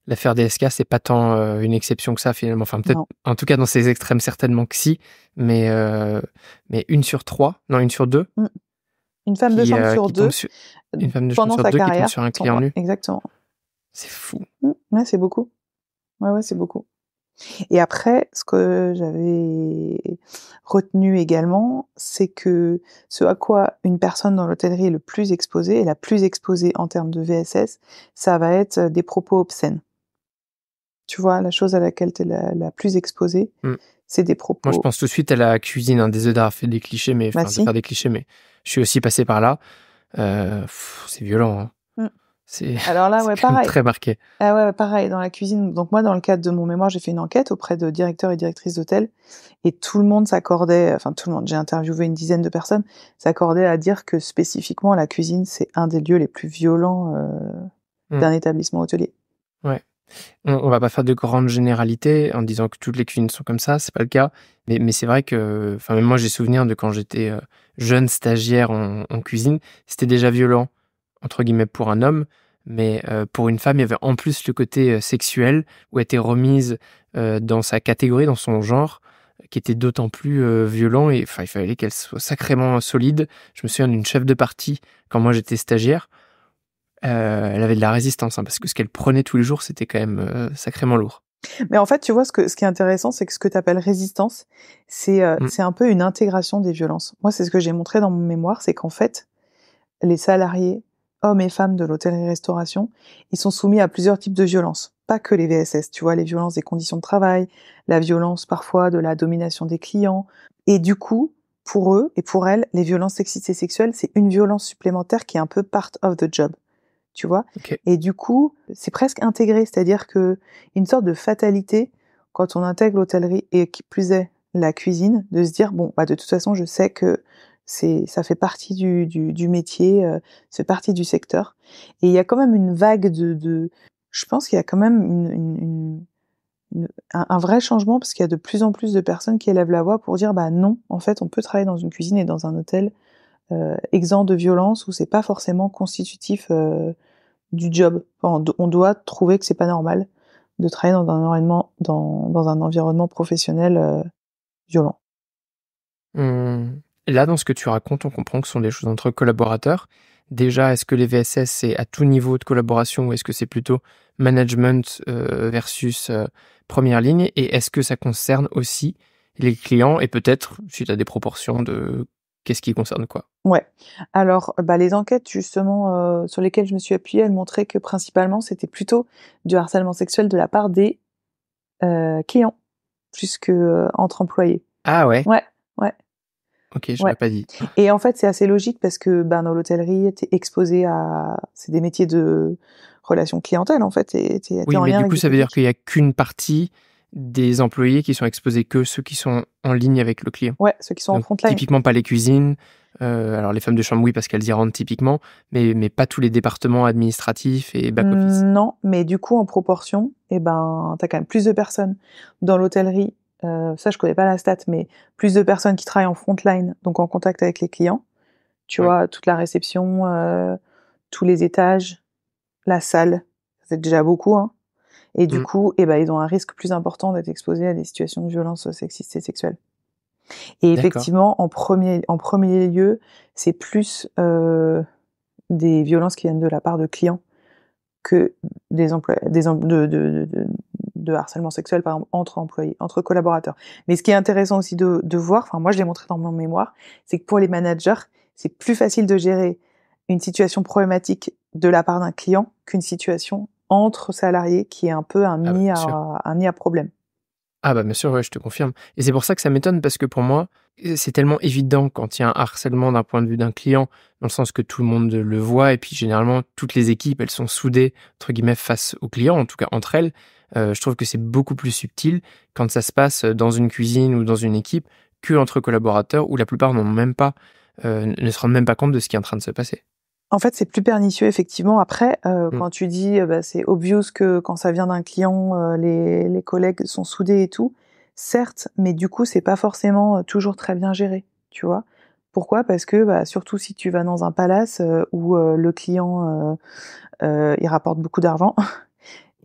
L'affaire DSK, c'est pas tant une exception que ça, finalement. Enfin, peut-être, en tout cas, dans ces extrêmes, certainement que si. Mais 1 sur 3, non, 1 sur 2. Une femme de chambre sur 2, une femme de chambre sur 2 qui tombe sur un client nu. Exactement. C'est fou. Ouais, c'est beaucoup. Ouais, c'est beaucoup. Et après, ce que j'avais retenu également, c'est que ce à quoi une personne dans l'hôtellerie est le plus exposée, et la plus exposée en termes de VSS, ça va être des propos obscènes. Tu vois, la chose à laquelle tu es la plus exposée, c'est des propos... Moi, je pense tout de suite à la cuisine, hein. Désolé d'avoir fait des clichés, de faire des clichés, mais je suis aussi passé par là. C'est violent, hein. Alors là, ouais, pareil. Très marqué. Ah ouais, pareil, dans la cuisine. Donc moi, dans le cadre de mon mémoire, j'ai fait une enquête auprès de directeurs et directrices d'hôtels, et tout le monde s'accordait, enfin tout le monde, j'ai interviewé une dizaine de personnes, s'accordait à dire que spécifiquement la cuisine, c'est un des lieux les plus violents d'un établissement hôtelier. Ouais. On va pas faire de grandes généralités en disant que toutes les cuisines sont comme ça, c'est pas le cas. Mais c'est vrai que, enfin, même moi, j'ai souvenir de quand j'étais jeune stagiaire en cuisine, c'était déjà violent, entre guillemets, pour un homme. Mais pour une femme, il y avait en plus le côté sexuel, où elle était remise dans sa catégorie, dans son genre, qui était d'autant plus violent. Et enfin, il fallait qu'elle soit sacrément solide. Je me souviens d'une chef de partie, quand moi j'étais stagiaire. Elle avait de la résistance, hein, parce que ce qu'elle prenait tous les jours, c'était quand même sacrément lourd. Mais en fait, tu vois, ce qui est intéressant, c'est que ce que tu appelles résistance, c'est un peu une intégration des violences. Moi, c'est ce que j'ai montré dans mon mémoire, c'est qu'en fait, les salariés, hommes et femmes de l'hôtellerie-restauration, ils sont soumis à plusieurs types de violences. Pas que les VSS, tu vois, les violences des conditions de travail, la violence parfois de la domination des clients. Et du coup, pour eux et pour elles, les violences sexistes et sexuelles, c'est une violence supplémentaire qui est un peu part of the job. tu vois. Ok. Et du coup, c'est presque intégré, c'est-à-dire que une sorte de fatalité quand on intègre l'hôtellerie et qui plus est la cuisine, de se dire bon, bah de toute façon, je sais que ça fait partie du métier, ça fait partie du secteur. Et il y a quand même une vague je pense qu'il y a quand même un vrai changement parce qu'il y a de plus en plus de personnes qui élèvent la voix pour dire bah non, en fait, on peut travailler dans une cuisine et dans un hôtel exempt de violence où c'est pas forcément constitutif du job. Enfin, on doit trouver que c'est pas normal de travailler dans un environnement professionnel violent. Là, dans ce que tu racontes, on comprend que ce sont des choses entre collaborateurs. Déjà, est-ce que les VSS, c'est à tout niveau de collaboration ou est-ce que c'est plutôt management versus première ligne? Et est-ce que ça concerne aussi les clients et peut-être, si tu as des proportions de qu'est-ce qui concerne quoi? Ouais. Alors, bah, les enquêtes justement sur lesquelles je me suis appuyée, elles montraient que principalement c'était plutôt du harcèlement sexuel de la part des clients plus que entre employés. Ah ouais? Ouais, ouais, Ok, je ouais. l'aurais pas dit. Et en fait, c'est assez logique parce que ben, dans l'hôtellerie, t'es exposé à... C'est des métiers de relation clientèle, en fait. T'es Oui, en mais lien du avec coup, du ça veut dire public. qu'il y a qu'une partie des employés qui sont exposés, que ceux qui sont en ligne avec le client. Ouais, ceux qui sont en Donc, frontline. typiquement pas les cuisines. Alors, les femmes de chambre, oui, parce qu'elles y rentrent typiquement, mais pas tous les départements administratifs et back-office. Non, mais du coup, en proportion, eh ben, t'as quand même plus de personnes dans l'hôtellerie. Ça, je connais pas la stat, mais plus de personnes qui travaillent en frontline, donc en contact avec les clients. Tu Ouais. vois, toute la réception, tous les étages, la salle, ça fait déjà beaucoup, hein. Et du Mm. coup, eh ben, ils ont un risque plus important d'être exposés à des situations de violence sexistes et sexuelles. Et D'accord. effectivement, en premier lieu, c'est plus des violences qui viennent de la part de clients que des emplois, de harcèlement sexuel, par exemple, entre employés, entre collaborateurs. Mais ce qui est intéressant aussi de voir, enfin, moi, je l'ai montré dans mon mémoire, c'est que pour les managers, c'est plus facile de gérer une situation problématique de la part d'un client qu'une situation entre salariés qui est un peu Ah bah, bien sûr. un nid à problème. Ah bah, bien sûr, ouais, je te confirme. Et c'est pour ça que ça m'étonne parce que pour moi, c'est tellement évident quand il y a un harcèlement d'un point de vue d'un client, dans le sens que tout le monde le voit et puis généralement toutes les équipes, elles sont soudées entre guillemets face aux clients, en tout cas entre elles. Je trouve que c'est beaucoup plus subtil quand ça se passe dans une cuisine ou dans une équipe que entre collaborateurs où la plupart n'ont même pas, ne se rendent même pas compte de ce qui est en train de se passer. En fait, c'est plus pernicieux, effectivement. Après, Mm. quand tu dis, bah, c'est obvious que quand ça vient d'un client, les collègues sont soudés et tout, certes, mais du coup, c'est pas forcément toujours très bien géré, tu vois. Pourquoi? Parce que, bah, surtout si tu vas dans un palace où le client, il rapporte beaucoup d'argent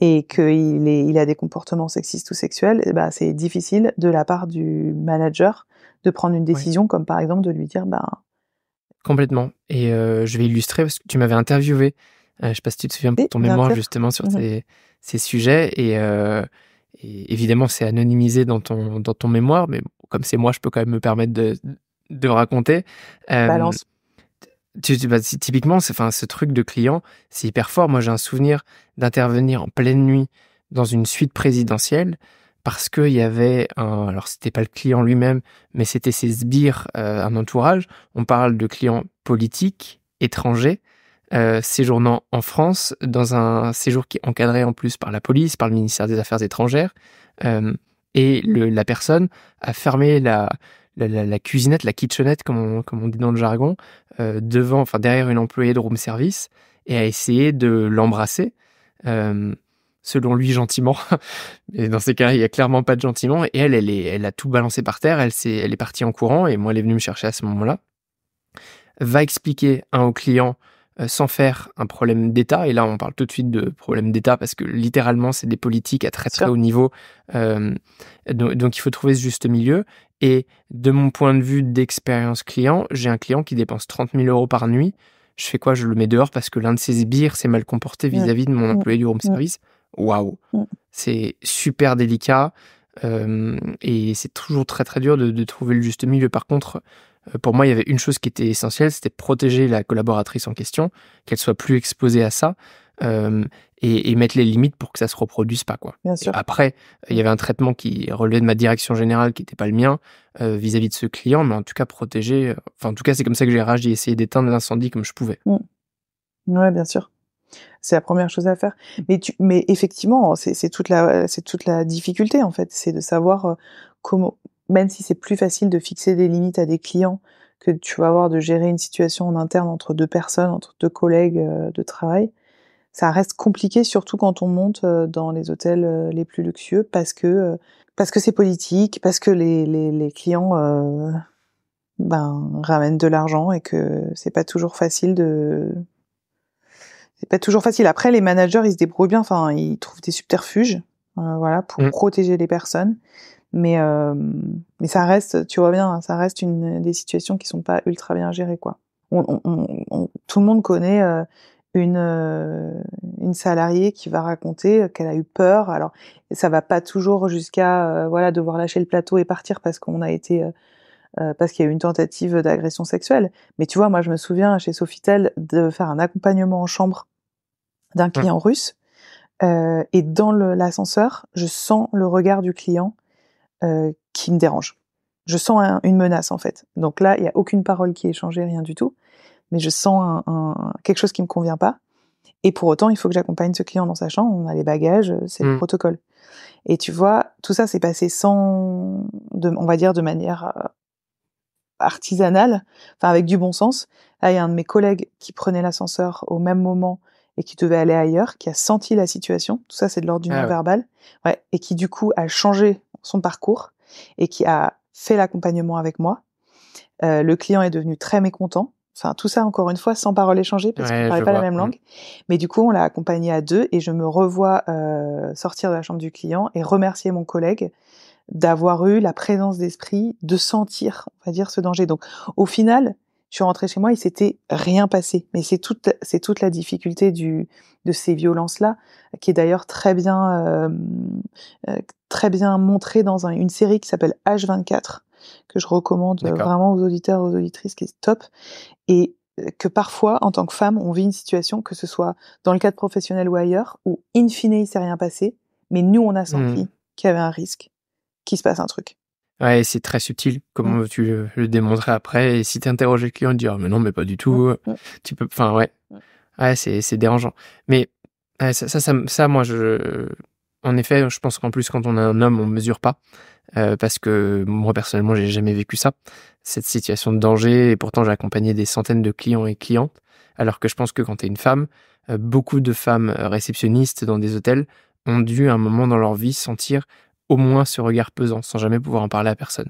et il a des comportements sexistes ou sexuels, et bah, c'est difficile de la part du manager de prendre une Ouais. décision comme par exemple de lui dire, bah, Complètement. Et je vais illustrer parce que tu m'avais interviewé, je sais pas si tu te souviens pour oui, ton bien mémoire sûr. justement sur Mmh. ces sujets et évidemment c'est anonymisé dans ton mémoire, mais bon, comme c'est moi, je peux quand même me permettre de raconter. Hem, Balance. bah, typiquement, enfin, ce truc de client, c'est hyper fort. Moi, j'ai un souvenir d'intervenir en pleine nuit dans une suite présidentielle parce qu'il y avait alors c'était pas le client lui-même, mais c'était ses sbires, un entourage. On parle de clients politiques, étrangers, séjournant en France dans un séjour qui est encadré en plus par la police, par le ministère des Affaires étrangères. Hem, et la personne a fermé la cuisinette, la kitchenette comme on dit dans le jargon, derrière une employée de room service et a essayé de l'embrasser, euh, selon lui gentiment. Et dans ces cas, il y a clairement pas de gentiment. Et elle a tout balancé par terre. Elle est partie en courant et moi, elle est venue me chercher à ce moment-là. Va expliquer au client sans faire un problème d'État. Et là, on parle tout de suite de problème d'État parce que littéralement, c'est des politiques à très très Sûr. haut niveau. Euh, donc, il faut trouver ce juste milieu. Et de mon point de vue d'expérience client, j'ai un client qui dépense 30 000 euros par nuit. Je fais quoi? Je le mets dehors parce que l'un de ses sbires s'est mal comporté Mmh. vis-à-vis de mon Mmh. employé du room Mmh. service. Waouh! Mmh. C'est super délicat. Et c'est toujours très très dur de trouver le juste milieu. Par contre, pour moi, il y avait une chose qui était essentielle, c'était protéger la collaboratrice en question, qu'elle soit plus exposée à ça, euh, et mettre les limites pour que ça se reproduise pas, quoi. Bien Et sûr. après, il y avait un traitement qui relevait de ma direction générale, qui n'était pas le mien, vis-à-vis de ce client, mais en tout cas protéger. Enfin, en tout cas, c'est comme ça que j'ai réagi, essayer d'éteindre l'incendie comme je pouvais. Mmh. Ouais, bien sûr. C'est la première chose à faire. Mais effectivement, c'est toute la difficulté en fait, c'est de savoir comment, même si c'est plus facile de fixer des limites à des clients que tu vas avoir de gérer une situation en interne entre deux personnes, entre deux collègues de travail, ça reste compliqué, surtout quand on monte dans les hôtels les plus luxueux, parce que c'est politique, parce que les clients ramènent de l'argent et que c'est pas toujours facile de c'est pas toujours facile. Après, les managers, ils se débrouillent bien. Enfin, ils trouvent des subterfuges, voilà, pour protéger les personnes. Mais ça reste, tu vois bien, ça reste des situations qui sont pas ultra bien gérées, quoi. Tout le monde connaît une salariée qui va raconter qu'elle a eu peur. Alors, ça va pas toujours jusqu'à voilà, devoir lâcher le plateau et partir parce parce qu'il y a eu une tentative d'agression sexuelle. Mais tu vois, moi, je me souviens chez Sofitel de faire un accompagnement en chambre d'un client russe, et dans l'ascenseur, je sens le regard du client qui me dérange. Je sens une menace en fait. Donc là, il y a aucune parole qui est échangée, rien du tout. Mais je sens quelque chose qui me convient pas. Et pour autant, il faut que j'accompagne ce client dans sa chambre. On a les bagages, c'est le protocole. Et tu vois, tout ça s'est passé on va dire de manière artisanale, enfin avec du bon sens. Là, il y a un de mes collègues qui prenait l'ascenseur au même moment et qui devait aller ailleurs, qui a senti la situation. Tout ça, c'est de l'ordre du non-verbal. Ouais, et qui du coup a changé son parcours et qui a fait l'accompagnement avec moi. Le client est devenu très mécontent. Enfin, tout ça, encore une fois, sans parole échangée, parce qu'on ne parlait pas la même langue. Mais du coup, on l'a accompagné à deux et je me revois sortir de la chambre du client et remercier mon collègue d'avoir eu la présence d'esprit de sentir, on va dire, ce danger. Donc, au final, je suis rentrée chez moi, il s'était rien passé. Mais c'est toute la difficulté de ces violences-là, qui est d'ailleurs très bien montrée dans une série qui s'appelle H24, que je recommande vraiment aux auditeurs, aux auditrices, qui est top. Et que parfois, en tant que femme, on vit une situation, que ce soit dans le cadre professionnel ou ailleurs, où in fine, il s'est rien passé, mais nous, on a senti qu'il y avait un risque, qu'il se passe un truc. Ouais, c'est très subtil. Comment tu le démontrer après? Et si t'interroges le client, il te dit, ah, mais non, mais pas du tout. Tu peux, enfin, ouais. Ouais, c'est dérangeant. Mais, ça, moi, en effet, je pense qu'en plus, quand on est un homme, on mesure pas. Parce que moi, personnellement, j'ai jamais vécu ça. Cette situation de danger. Et pourtant, j'ai accompagné des centaines de clients et clientes. Alors que je pense que quand t'es une femme, beaucoup de femmes réceptionnistes dans des hôtels ont dû, à un moment dans leur vie, sentir au moins ce regard pesant, sans jamais pouvoir en parler à personne.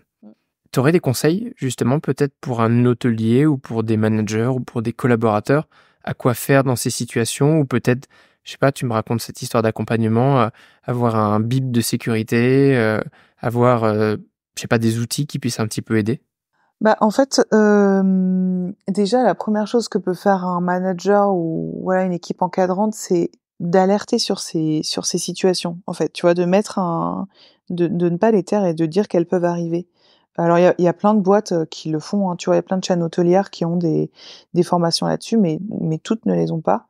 T'aurais des conseils, justement, peut-être pour un hôtelier ou pour des managers ou pour des collaborateurs, à quoi faire dans ces situations, ou peut-être, je sais pas, tu me racontes cette histoire d'accompagnement, avoir un bip de sécurité, avoir, je sais pas, des outils qui puissent un petit peu aider? Bah, en fait, déjà, la première chose que peut faire un manager ou voilà une équipe encadrante, c'est d'alerter sur ces situations, en fait. Tu vois, de ne pas les taire et de dire qu'elles peuvent arriver. Alors, il y a plein de boîtes qui le font, hein, tu vois, il y a plein de chaînes hôtelières qui ont des formations là-dessus, mais toutes ne les ont pas.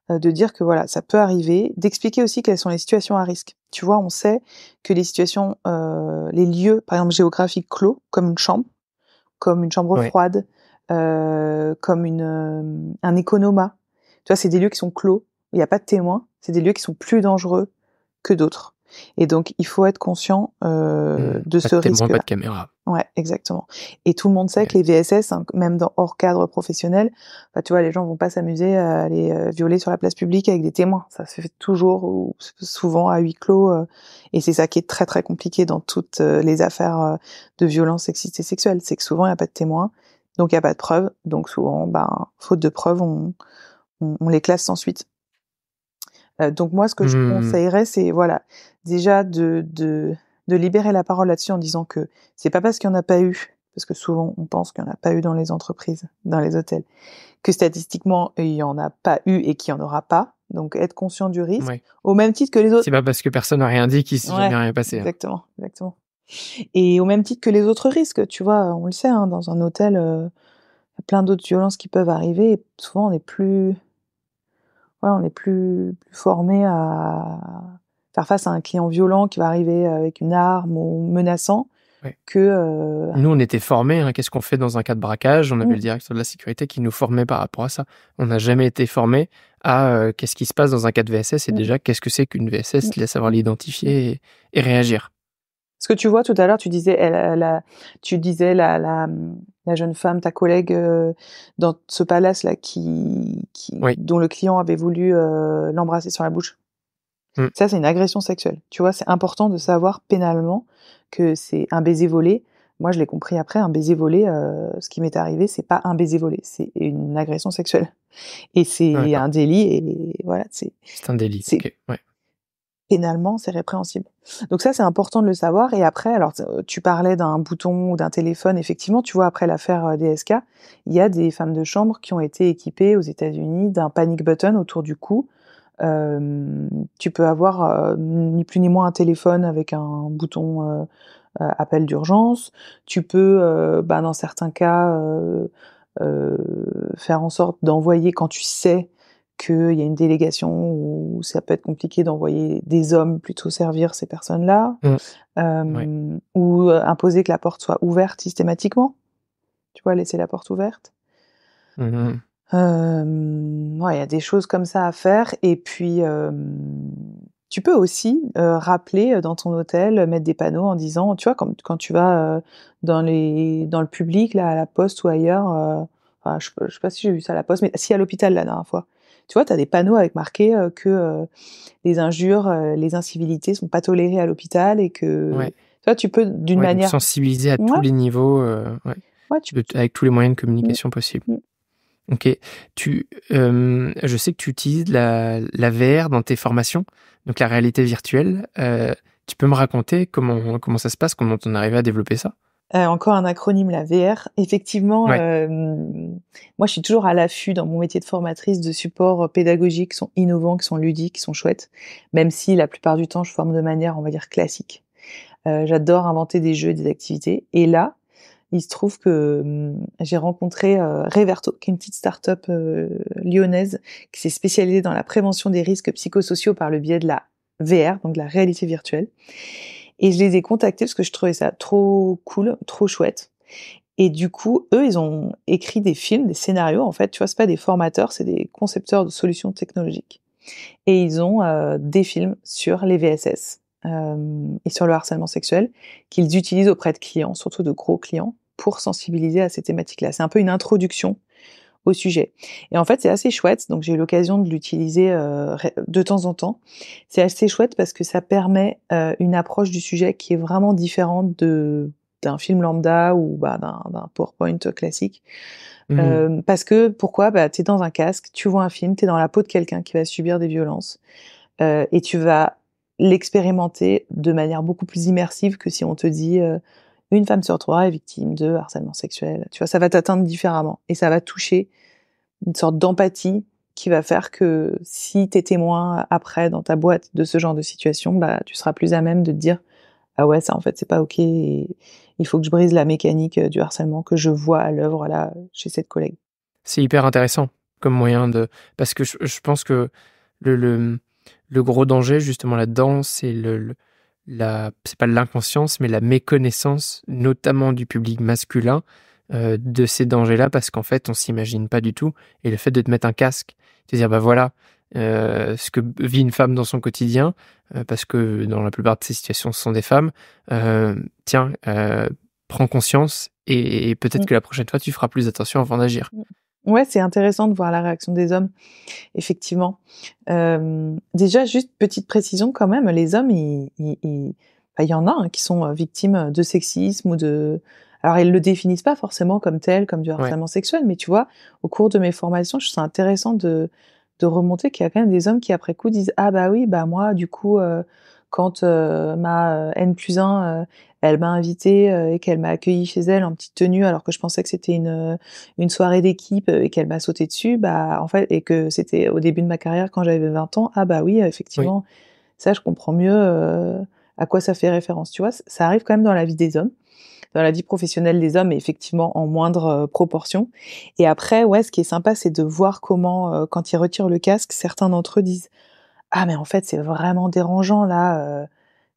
De dire que voilà, ça peut arriver, d'expliquer aussi quelles sont les situations à risque. Tu vois, on sait que les situations, les lieux, par exemple géographiques clos, comme une chambre froide, comme un économa. Tu vois, c'est des lieux qui sont clos, il n'y a pas de témoins, c'est des lieux qui sont plus dangereux que d'autres. Et donc, il faut être conscient de ce risque-là. Pas de caméra. Ouais, exactement. Et tout le monde sait que les VSS, hein, même hors cadre professionnel, bah, tu vois, les gens vont pas s'amuser à aller violer sur la place publique avec des témoins. Ça se fait toujours ou souvent à huis clos. Et c'est ça qui est très très compliqué dans toutes les affaires de violence sexiste et sexuelle. C'est que souvent, il n'y a pas de témoins, donc il n'y a pas de preuves. Donc souvent, faute de preuves, on les classe sans suite. Donc moi, ce que je conseillerais, c'est voilà, déjà de libérer la parole là-dessus en disant que c'est pas parce qu'il y en a pas eu, parce que souvent on pense qu'il y en a pas eu dans les entreprises, dans les hôtels, que statistiquement il y en a pas eu et qu'il y en aura pas. Donc être conscient du risque, au même titre que les autres. C'est pas parce que personne n'a rien dit qu'il s'est jamais rien passé. Exactement, exactement. Et au même titre que les autres risques, tu vois, on le sait, hein, dans un hôtel, il y a plein d'autres violences qui peuvent arriver. Et souvent on est plus formé à faire face à un client violent qui va arriver avec une arme ou menaçant Ouais. que... Nous, on était formés, hein, qu'est-ce qu'on fait dans un cas de braquage? On avait le Mm, directeur de la sécurité qui nous formait par rapport à ça. On n'a jamais été formés à qu'est-ce qui se passe dans un cas de VSS et mm, déjà qu'est-ce que c'est qu'une VSS, mm, savoir mm. l'identifier et réagir. Ce que tu vois tout à l'heure, tu disais, tu disais la jeune femme, ta collègue, dans ce palace-là, Oui. dont le client avait voulu l'embrasser sur la bouche. Mm. Ça, c'est une agression sexuelle. Tu vois, c'est important de savoir pénalement que c'est un baiser volé. Moi, je l'ai compris après, un baiser volé, ce qui m'est arrivé, c'est pas un baiser volé, c'est une agression sexuelle. Et c'est D'accord. un délit, et voilà, C'est un délit. c'est Ok. Ouais. pénalement, c'est répréhensible. Donc ça, c'est important de le savoir. Et après, alors, tu parlais d'un bouton ou d'un téléphone. Effectivement, tu vois, après l'affaire DSK, il y a des femmes de chambre qui ont été équipées aux États-Unis d'un panic button autour du cou. Tu peux avoir ni plus ni moins un téléphone avec un bouton appel d'urgence. Tu peux, dans certains cas, euh, faire en sorte d'envoyer quand tu sais qu'il y a une délégation où ça peut être compliqué d'envoyer des hommes plutôt servir ces personnes-là, Mm. Ouais. ou imposer que la porte soit ouverte systématiquement, tu vois, laisser la porte ouverte. Mhm. Ouais, il y a des choses comme ça à faire. Et puis, tu peux aussi rappeler dans ton hôtel, mettre des panneaux en disant, tu vois, quand tu vas dans le public, là, à la poste ou ailleurs, enfin, je sais pas si j'ai vu ça à la poste, mais si à l'hôpital la dernière fois, tu vois, tu as des panneaux avec marqué que les injures, les incivilités sont pas tolérées à l'hôpital et que, Ouais. tu vois, tu peux d'une Ouais, donc manière, sensibiliser à tous ouais, les niveaux, ouais, ouais, avec tous les moyens de mm, communication possibles. mm. Ok. Je sais que tu utilises la VR dans tes formations, donc la réalité virtuelle. Tu peux me raconter comment ça se passe, comment on arrivé à développer ça? Encore un acronyme, la VR. Effectivement, Ouais. moi, je suis toujours à l'affût dans mon métier de formatrice de supports pédagogiques qui sont innovants, qui sont ludiques, qui sont chouettes, même si la plupart du temps, je forme de manière, on va dire, classique. J'adore inventer des jeux, des activités. Et là, il se trouve que j'ai rencontré Reverto, qui est une petite start-up lyonnaise qui s'est spécialisée dans la prévention des risques psychosociaux par le biais de la VR, donc de la réalité virtuelle. Et je les ai contactés parce que je trouvais ça trop cool, trop chouette. Et du coup, eux, ils ont écrit des films, des scénarios. En fait, tu vois, c'est pas des formateurs, c'est des concepteurs de solutions technologiques. Et ils ont des films sur les VSS et sur le harcèlement sexuel qu'ils utilisent auprès de clients, surtout de gros clients, pour sensibiliser à ces thématiques-là. C'est un peu une introduction au sujet. Et en fait, c'est assez chouette. Donc, j'ai eu l'occasion de l'utiliser de temps en temps. C'est assez chouette parce que ça permet une approche du sujet qui est vraiment différente d'un film lambda ou d'un PowerPoint classique. Mhm. Parce que, pourquoi? Tu es dans un casque, tu vois un film, tu es dans la peau de quelqu'un qui va subir des violences et tu vas l'expérimenter de manière beaucoup plus immersive que si on te dit une femme sur trois est victime de harcèlement sexuel. Tu vois, ça va t'atteindre différemment et ça va toucher une sorte d'empathie qui va faire que si t'es témoin après dans ta boîte de ce genre de situation, tu seras plus à même de te dire ah ouais, ça en fait c'est pas ok et il faut que je brise la mécanique du harcèlement que je vois à l'œuvre là chez cette collègue. C'est hyper intéressant comme moyen de... Parce que je pense que le, le, le gros danger, justement, là-dedans, c'est c'est pas l'inconscience, mais la méconnaissance, notamment du public masculin, de ces dangers-là, parce qu'en fait, on s'imagine pas du tout. Et le fait de te mettre un casque, te dire, bah voilà, ce que vit une femme dans son quotidien, parce que dans la plupart de ces situations, ce sont des femmes, tiens, prends conscience et peut-être Mm. que la prochaine fois, tu feras plus attention avant d'agir. Mm. Ouais, c'est intéressant de voir la réaction des hommes, effectivement. Déjà, juste petite précision quand même, les hommes, il y en a hein, qui sont victimes de sexisme ou de... Alors, ils le définissent pas forcément comme tel, comme du Ouais. harcèlement sexuel, mais tu vois, au cours de mes formations, je trouve ça intéressant de remonter qu'il y a quand même des hommes qui, après coup, disent « Ah bah oui, bah moi, du coup, quand ma N+1, elle m'a invitée et qu'elle m'a accueillie chez elle en petite tenue alors que je pensais que c'était une soirée d'équipe et qu'elle m'a sauté dessus, bah en fait, et que c'était au début de ma carrière quand j'avais 20 ans, ah bah oui, Oui. effectivement, ça je comprends mieux à quoi ça fait référence. Tu vois, ça arrive quand même dans la vie des hommes, dans la vie professionnelle des hommes, et effectivement en moindre proportion. Et après, ouais, ce qui est sympa, c'est de voir comment, quand ils retirent le casque, certains d'entre eux disent ah mais en fait c'est vraiment dérangeant là.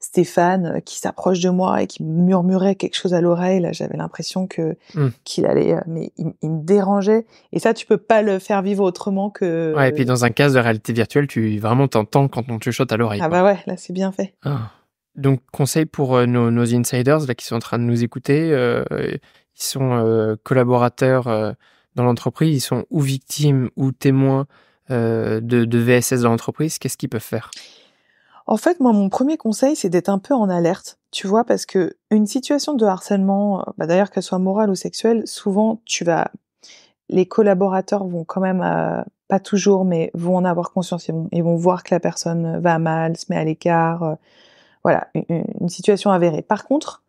Stéphane qui s'approche de moi et qui me murmurait quelque chose à l'oreille. Là, j'avais l'impression qu'il allait, mais il me dérangeait. Et ça, tu peux pas le faire vivre autrement que. Ouais, et puis dans un casque de réalité virtuelle, tu vraiment t'entends quand on te chuchote à l'oreille. Ah bah ouais, là c'est bien fait. Ah. Donc conseil pour nos insiders là qui sont en train de nous écouter, ils sont collaborateurs dans l'entreprise, ils sont ou victimes ou témoins de VSS dans l'entreprise. Qu'est-ce qu'ils peuvent faire? En fait, moi, mon premier conseil, c'est d'être un peu en alerte, tu vois, parce que une situation de harcèlement, d'ailleurs qu'elle soit morale ou sexuelle, souvent les collaborateurs vont quand même, pas toujours, mais vont en avoir conscience. Ils vont voir que la personne va mal, se met à l'écart, voilà, une situation avérée. Par contre,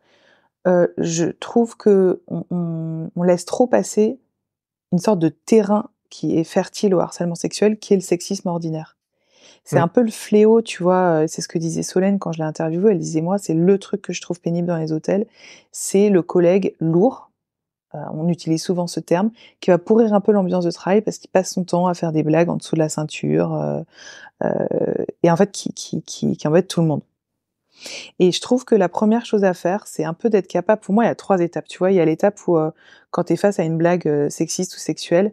je trouve que on laisse trop passer une sorte de terrain qui est fertile au harcèlement sexuel, qui est le sexisme ordinaire. C'est Oui. un peu le fléau, tu vois, c'est ce que disait Solène quand je l'ai interviewée. Elle disait: «Moi, c'est le truc que je trouve pénible dans les hôtels, c'est le collègue lourd», on utilise souvent ce terme, qui va pourrir un peu l'ambiance de travail parce qu'il passe son temps à faire des blagues en dessous de la ceinture, et en fait qui embête tout le monde. Et je trouve que la première chose à faire, c'est un peu d'être capable, pour moi, il y a 3 étapes, tu vois? Il y a l'étape où, quand tu es face à une blague, sexiste ou sexuelle,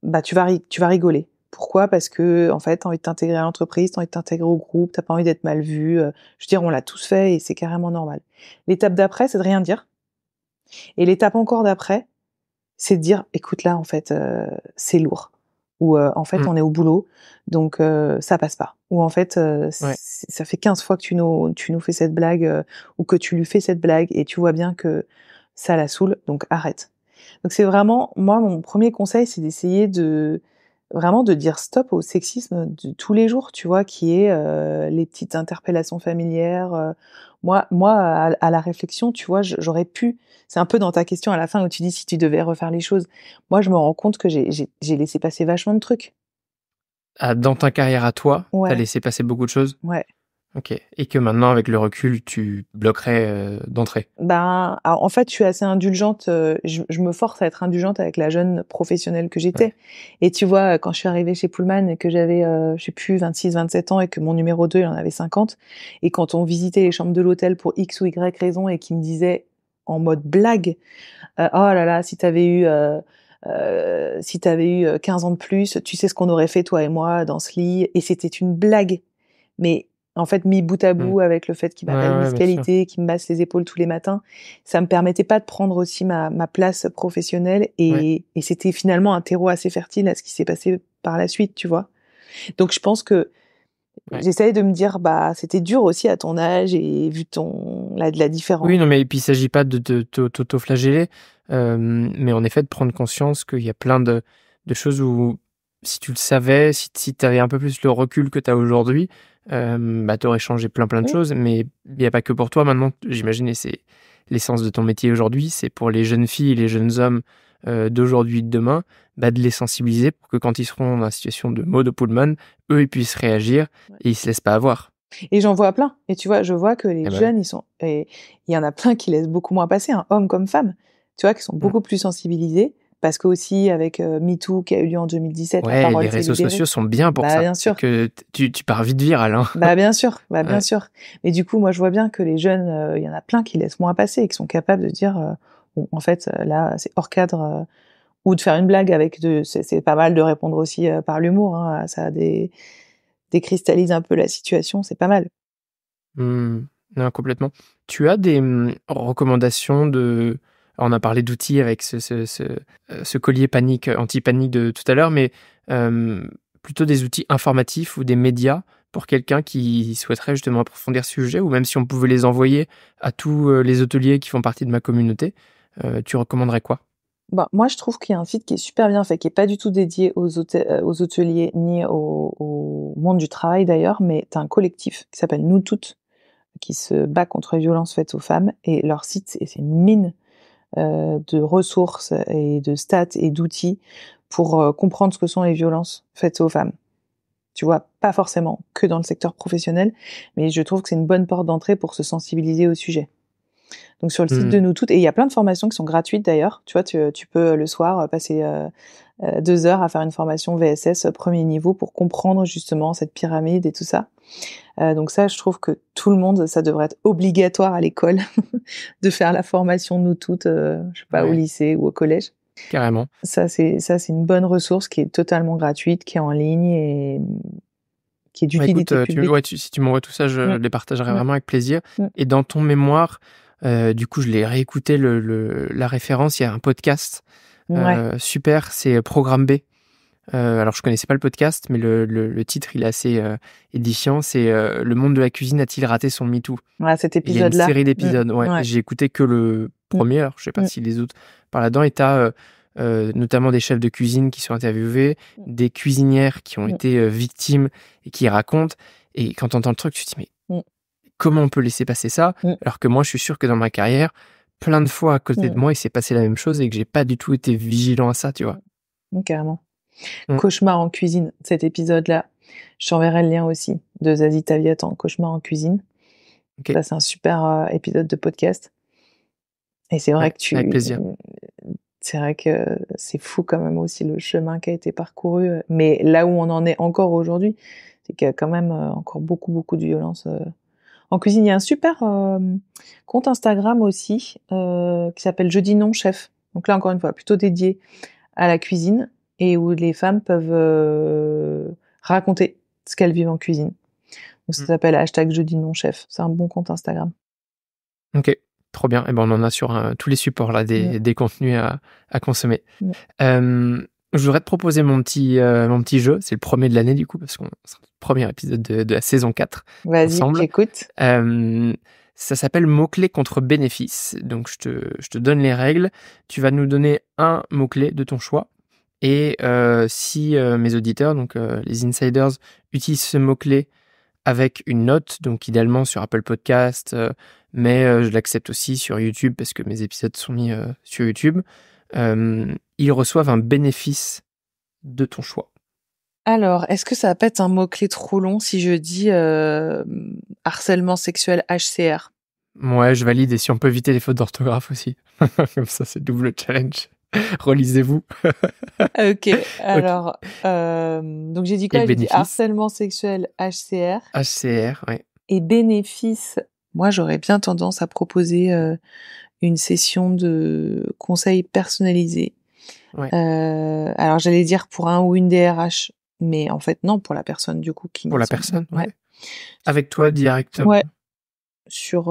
bah, tu vas rigoler. Pourquoi? Parce que en fait, tu as envie de t'intégrer à l'entreprise, tu as envie de t'intégrer au groupe, tu pas envie d'être mal vu, je veux dire, on l'a tous fait et c'est carrément normal. L'étape d'après, c'est de rien dire et l'étape encore d'après, c'est de dire: «Écoute, là, en fait, c'est lourd» ou «En fait, Mm. on est au boulot, donc ça passe pas» ou «En fait, Ouais. ça fait 15 fois que tu nous fais cette blague, ou que tu lui fais cette blague et tu vois bien que ça la saoule, donc arrête». Donc c'est vraiment moi, mon premier conseil, c'est d'essayer vraiment de dire stop au sexisme de tous les jours, tu vois? Qui est, les petites interpellations familières, moi à la réflexion, tu vois, j'aurais pu c'est un peu dans ta question à la fin où tu dis si tu devais refaire les choses. Moi, je me rends compte que j'ai laissé passer vachement de trucs. Ah, dans ta carrière à toi, t'as Ouais, laissé passer beaucoup de choses? ouais. Ok. Et que maintenant, avec le recul, tu bloquerais d'entrée? Ben, alors, en fait, je suis assez indulgente, je me force à être indulgente avec la jeune professionnelle que Ouais. j'étais et tu vois, quand je suis arrivée chez Pullman et que j'avais, je sais plus 26-27 ans et que mon numéro 2 il en avait 50 et quand on visitait les chambres de l'hôtel pour X ou Y raison et qu'il me disait en mode blague, «Oh là là, si tu avais eu, 15 ans de plus, tu sais ce qu'on aurait fait toi et moi dans ce lit» et c'était une blague. Mais en fait, mis bout à Mm. bout avec le fait qu'il Ouais, m'appelle ouais, Miss bien sûr. Qualité, qu'il me masse les épaules tous les matins, ça me permettait pas de prendre aussi ma place professionnelle Ouais. et c'était finalement un terreau assez fertile à ce qui s'est passé par la suite, tu vois? Donc je pense que Ouais. j'essayais de me dire: «Bah, c'était dur aussi à ton âge et vu la Oui, différence». non, mais et puis il s'agit pas de t'auto-flageller, mais en effet de prendre conscience qu'il y a plein de choses où si tu le savais, si tu avais un peu plus le recul que tu as aujourd'hui, bah, tu aurais changé plein de Mmh, choses. Mais il y a pas que pour toi maintenant, j'imagine, et c'est l'essence de ton métier aujourd'hui, c'est pour les jeunes filles et les jeunes hommes, d'aujourd'hui et de demain, bah, de les sensibiliser pour que quand ils seront dans la situation de Maud Pullman, eux, ils puissent réagir ouais. et ils se laissent pas avoir. Et j'en vois plein et tu vois, je vois que les Et bah, ouais. jeunes, ils sont et il y en a plein qui laissent beaucoup moins passer, hein, hommes comme femmes, tu vois? Qui sont Mmh. beaucoup plus sensibilisés parce qu'aussi avec, MeToo qui a eu lieu en 2017, la Ouais, les parole s'est réseaux sociaux libérée. sont bien pour Bah, ça. bien C'est sûr, que tu pars vite viral, hein. bah, bien Ouais. sûr. Et du coup, moi, je vois bien que les jeunes, il y en a plein qui laissent moins passer et qui sont capables de dire, «Bon, en fait, là, c'est hors cadre», ou de faire une blague avec c'est pas mal de répondre aussi, par l'humour, hein, ça décristallise un peu la situation, c'est pas mal. Mmh. Non, complètement. Tu as des, recommandations de alors on a parlé d'outils avec ce collier panique, anti-panique de tout à l'heure, mais, plutôt des outils informatifs ou des médias pour quelqu'un qui souhaiterait justement approfondir ce sujet, ou même si on pouvait les envoyer à tous, les hôteliers qui font partie de ma communauté, tu recommanderais quoi? Bah, moi, je trouve qu'il y a un site qui est super bien fait, qui est pas du tout dédié aux hôteliers ni au monde du travail d'ailleurs, mais tu as un collectif qui s'appelle Nous Toutes, qui se bat contre les violences faites aux femmes et leur site, c'est une mine, de ressources et de stats et d'outils pour, comprendre ce que sont les violences faites aux femmes. Tu vois? Pas forcément que dans le secteur professionnel, mais je trouve que c'est une bonne porte d'entrée pour se sensibiliser au sujet. Donc sur le site Mmh. de Nous Toutes et il y a plein de formations qui sont gratuites d'ailleurs. Tu vois, tu peux le soir, passer, 2 heures à faire une formation VSS premier niveau pour comprendre justement cette pyramide et tout ça. Donc ça, je trouve que tout le monde, ça devrait être obligatoire à l'école de faire la formation nous toutes, je sais pas, au lycée ou au collège. Carrément. Ça, c'est une bonne ressource qui est totalement gratuite, qui est en ligne et qui est d'utilité publique. Si tu m'envoies tout ça, je les partagerai vraiment avec plaisir. Et dans ton mémoire, du coup, je l'ai réécouté la référence. Il y a un podcast super, c'est Programme B. Alors, je connaissais pas le podcast, mais le titre, il est assez édifiant. C'est Le monde de la cuisine a-t-il raté son MeToo? Cet épisode-là. Il y a une série d'épisodes. J'ai écouté que le premier. Alors, je sais pas si les autres par là-dedans. Et t'as notamment des chefs de cuisine qui sont interviewés, des cuisinières qui ont été victimes et qui racontent. Et quand t'entends le truc, tu te dis mais comment on peut laisser passer ça? Alors que moi, je suis sûr que dans ma carrière, plein de fois à côté de moi, il s'est passé la même chose et que j'ai pas du tout été vigilant à ça, tu vois. Carrément. Cauchemar en cuisine, cet épisode-là. Je t'enverrai le lien aussi de Zazie Taviatan, Cauchemar en cuisine. Ça, c'est un super épisode de podcast. Et c'est vrai que avec plaisir. C'est vrai que c'est fou quand même aussi le chemin qui a été parcouru. Mais là où on en est encore aujourd'hui, c'est qu'il y a quand même encore beaucoup de violence en cuisine. Il y a un super compte Instagram aussi qui s'appelle Je dis non chef. Donc là, encore une fois, plutôt dédié à la cuisine et où les femmes peuvent raconter ce qu'elles vivent en cuisine. Donc ça s'appelle #Je dis non chef. C'est un bon compte Instagram. Ok, trop bien. Et ben on en a sur tous les supports là, des contenus à consommer. Je voudrais te proposer mon petit jeu. C'est le premier de l'année du coup, parce qu'on c'est le premier épisode de la saison 4. Vas-y, j'écoute. Ça s'appelle mots-clés contre bénéfices. Donc je te donne les règles. Tu vas nous donner un mot-clé de ton choix. Et si mes auditeurs, donc les insiders, utilisent ce mot-clé avec une note, donc idéalement sur Apple Podcast, mais je l'accepte aussi sur YouTube parce que mes épisodes sont mis sur YouTube, ils reçoivent un bénéfice de ton choix. Alors, est-ce que ça va pas être un mot-clé trop long si je dis harcèlement sexuel HCR? Ouais, je valide, et si on peut éviter les fautes d'orthographe aussi. Comme ça, c'est double challenge. Relisez-vous. Ok, alors, donc j'ai dit quoi? J'ai dit harcèlement sexuel HCR. HCR, ouais. Et bénéfice, moi j'aurais bien tendance à proposer une session de conseils personnalisés. Ouais. Alors j'allais dire pour un ou une DRH, mais en fait non, pour la personne du coup qui... Pour la personne, ouais. Avec toi directement. Ouais. Sur...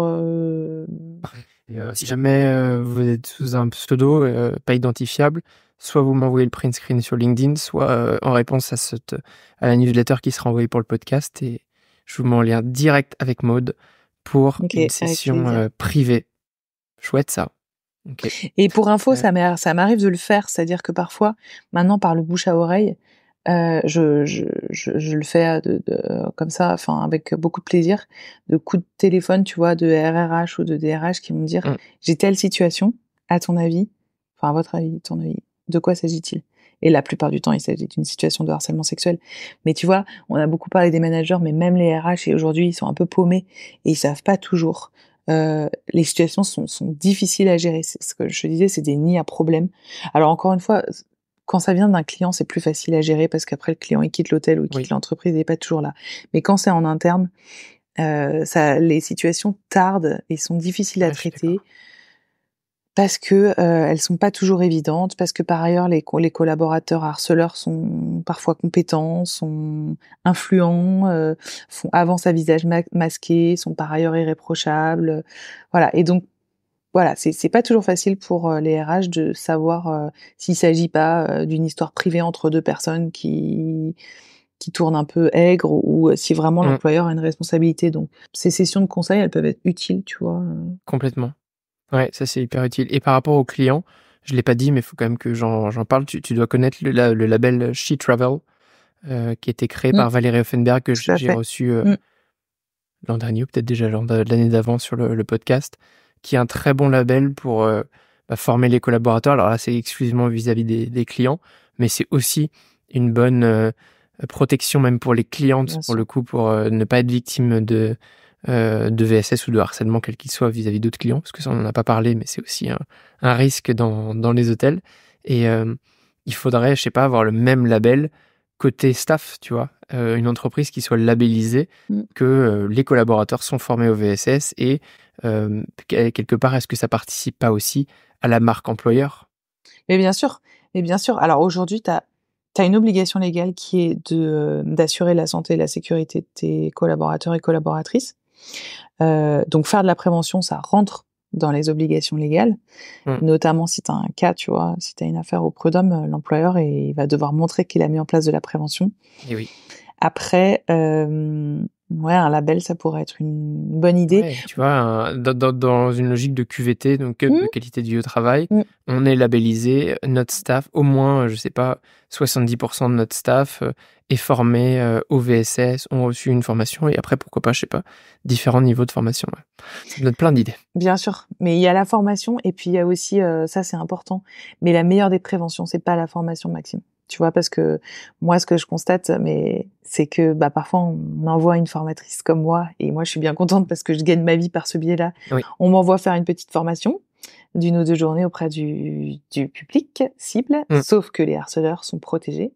si jamais vous êtes sous un pseudo pas identifiable, soit vous m'envoyez le print screen sur LinkedIn, soit en réponse à la newsletter qui sera envoyée pour le podcast, et je vous mets en lien direct avec Maud pour une session privée. Chouette ça. Okay. Et pour info, ça m'arrive de le faire, c'est-à-dire que parfois, maintenant par le bouche à oreille, je le fais comme ça, enfin avec beaucoup de plaisir, de coups de téléphone, tu vois, de RRH ou de DRH qui vont me dire j'ai telle situation, à ton avis, enfin à votre avis, ton avis, de quoi s'agit-il? Et la plupart du temps, il s'agit d'une situation de harcèlement sexuel. Mais tu vois, on a beaucoup parlé des managers, mais même les RH, et aujourd'hui, ils sont un peu paumés et ils savent pas toujours. Les situations sont difficiles à gérer. C'est ce que je te disais, c'est des nids à problèmes. Alors encore une fois, quand ça vient d'un client, c'est plus facile à gérer parce qu'après le client il quitte l'hôtel ou il quitte l'entreprise, il n'est pas toujours là. Mais quand c'est en interne, les situations tardent et sont difficiles à traiter parce que elles sont pas toujours évidentes, parce que par ailleurs les collaborateurs harceleurs sont parfois compétents, sont influents, avancent à visage masqué, sont par ailleurs irréprochables, voilà. Et donc voilà, c'est pas toujours facile pour les RH de savoir s'il s'agit pas d'une histoire privée entre deux personnes qui tournent un peu aigre, ou si vraiment l'employeur a une responsabilité. Donc ces sessions de conseil, elles peuvent être utiles, tu vois. Complètement. Ouais, ça c'est hyper utile. Et par rapport aux clients, je l'ai pas dit, mais il faut quand même que j'en parle. Tu dois connaître le label She Travel, qui a été créé par Valérie Offenberg, que j'ai reçu l'an dernier, ou peut-être déjà l'année d'avant sur le podcast, qui est un très bon label pour former les collaborateurs. Alors là, c'est exclusivement vis-à-vis des clients, mais c'est aussi une bonne protection même pour les clientes, pour le coup, pour ne pas être victime de VSS ou de harcèlement quel qu'il soit vis-à-vis d'autres clients, parce que ça on n'en a pas parlé, mais c'est aussi un risque dans les hôtels. Et il faudrait, je sais pas, avoir le même label côté staff, tu vois, une entreprise qui soit labellisée, que les collaborateurs sont formés au VSS et quelque part, est-ce que ça participe pas aussi à la marque employeur? Mais bien sûr, mais bien sûr. Alors aujourd'hui, tu as une obligation légale qui est d'assurer la santé et la sécurité de tes collaborateurs et collaboratrices. Donc faire de la prévention, ça rentre dans les obligations légales, notamment si tu as un cas, tu vois, si tu as une affaire au prud'homme, l'employeur il va devoir montrer qu'il a mis en place de la prévention. Et oui. Après, ouais, un label, ça pourrait être une bonne idée. Ouais, tu vois, dans une logique de QVT, donc de qualité de vie au travail, on est labellisé, notre staff, au moins, je sais pas, 70% de notre staff est formé au VSS, ont reçu une formation, et après, pourquoi pas, je sais pas, différents niveaux de formation. Ouais. Ça me donne plein d'idées. Bien sûr, mais il y a la formation, et puis il y a aussi, ça c'est important, mais la meilleure des préventions, c'est pas la formation, Maxime. Tu vois, parce que moi, ce que je constate, c'est que parfois on envoie une formatrice comme moi, et moi je suis bien contente parce que je gagne ma vie par ce biais-là. Oui. On m'envoie faire une petite formation d'1 ou 2 journées auprès du public cible, sauf que les harceleurs sont protégés.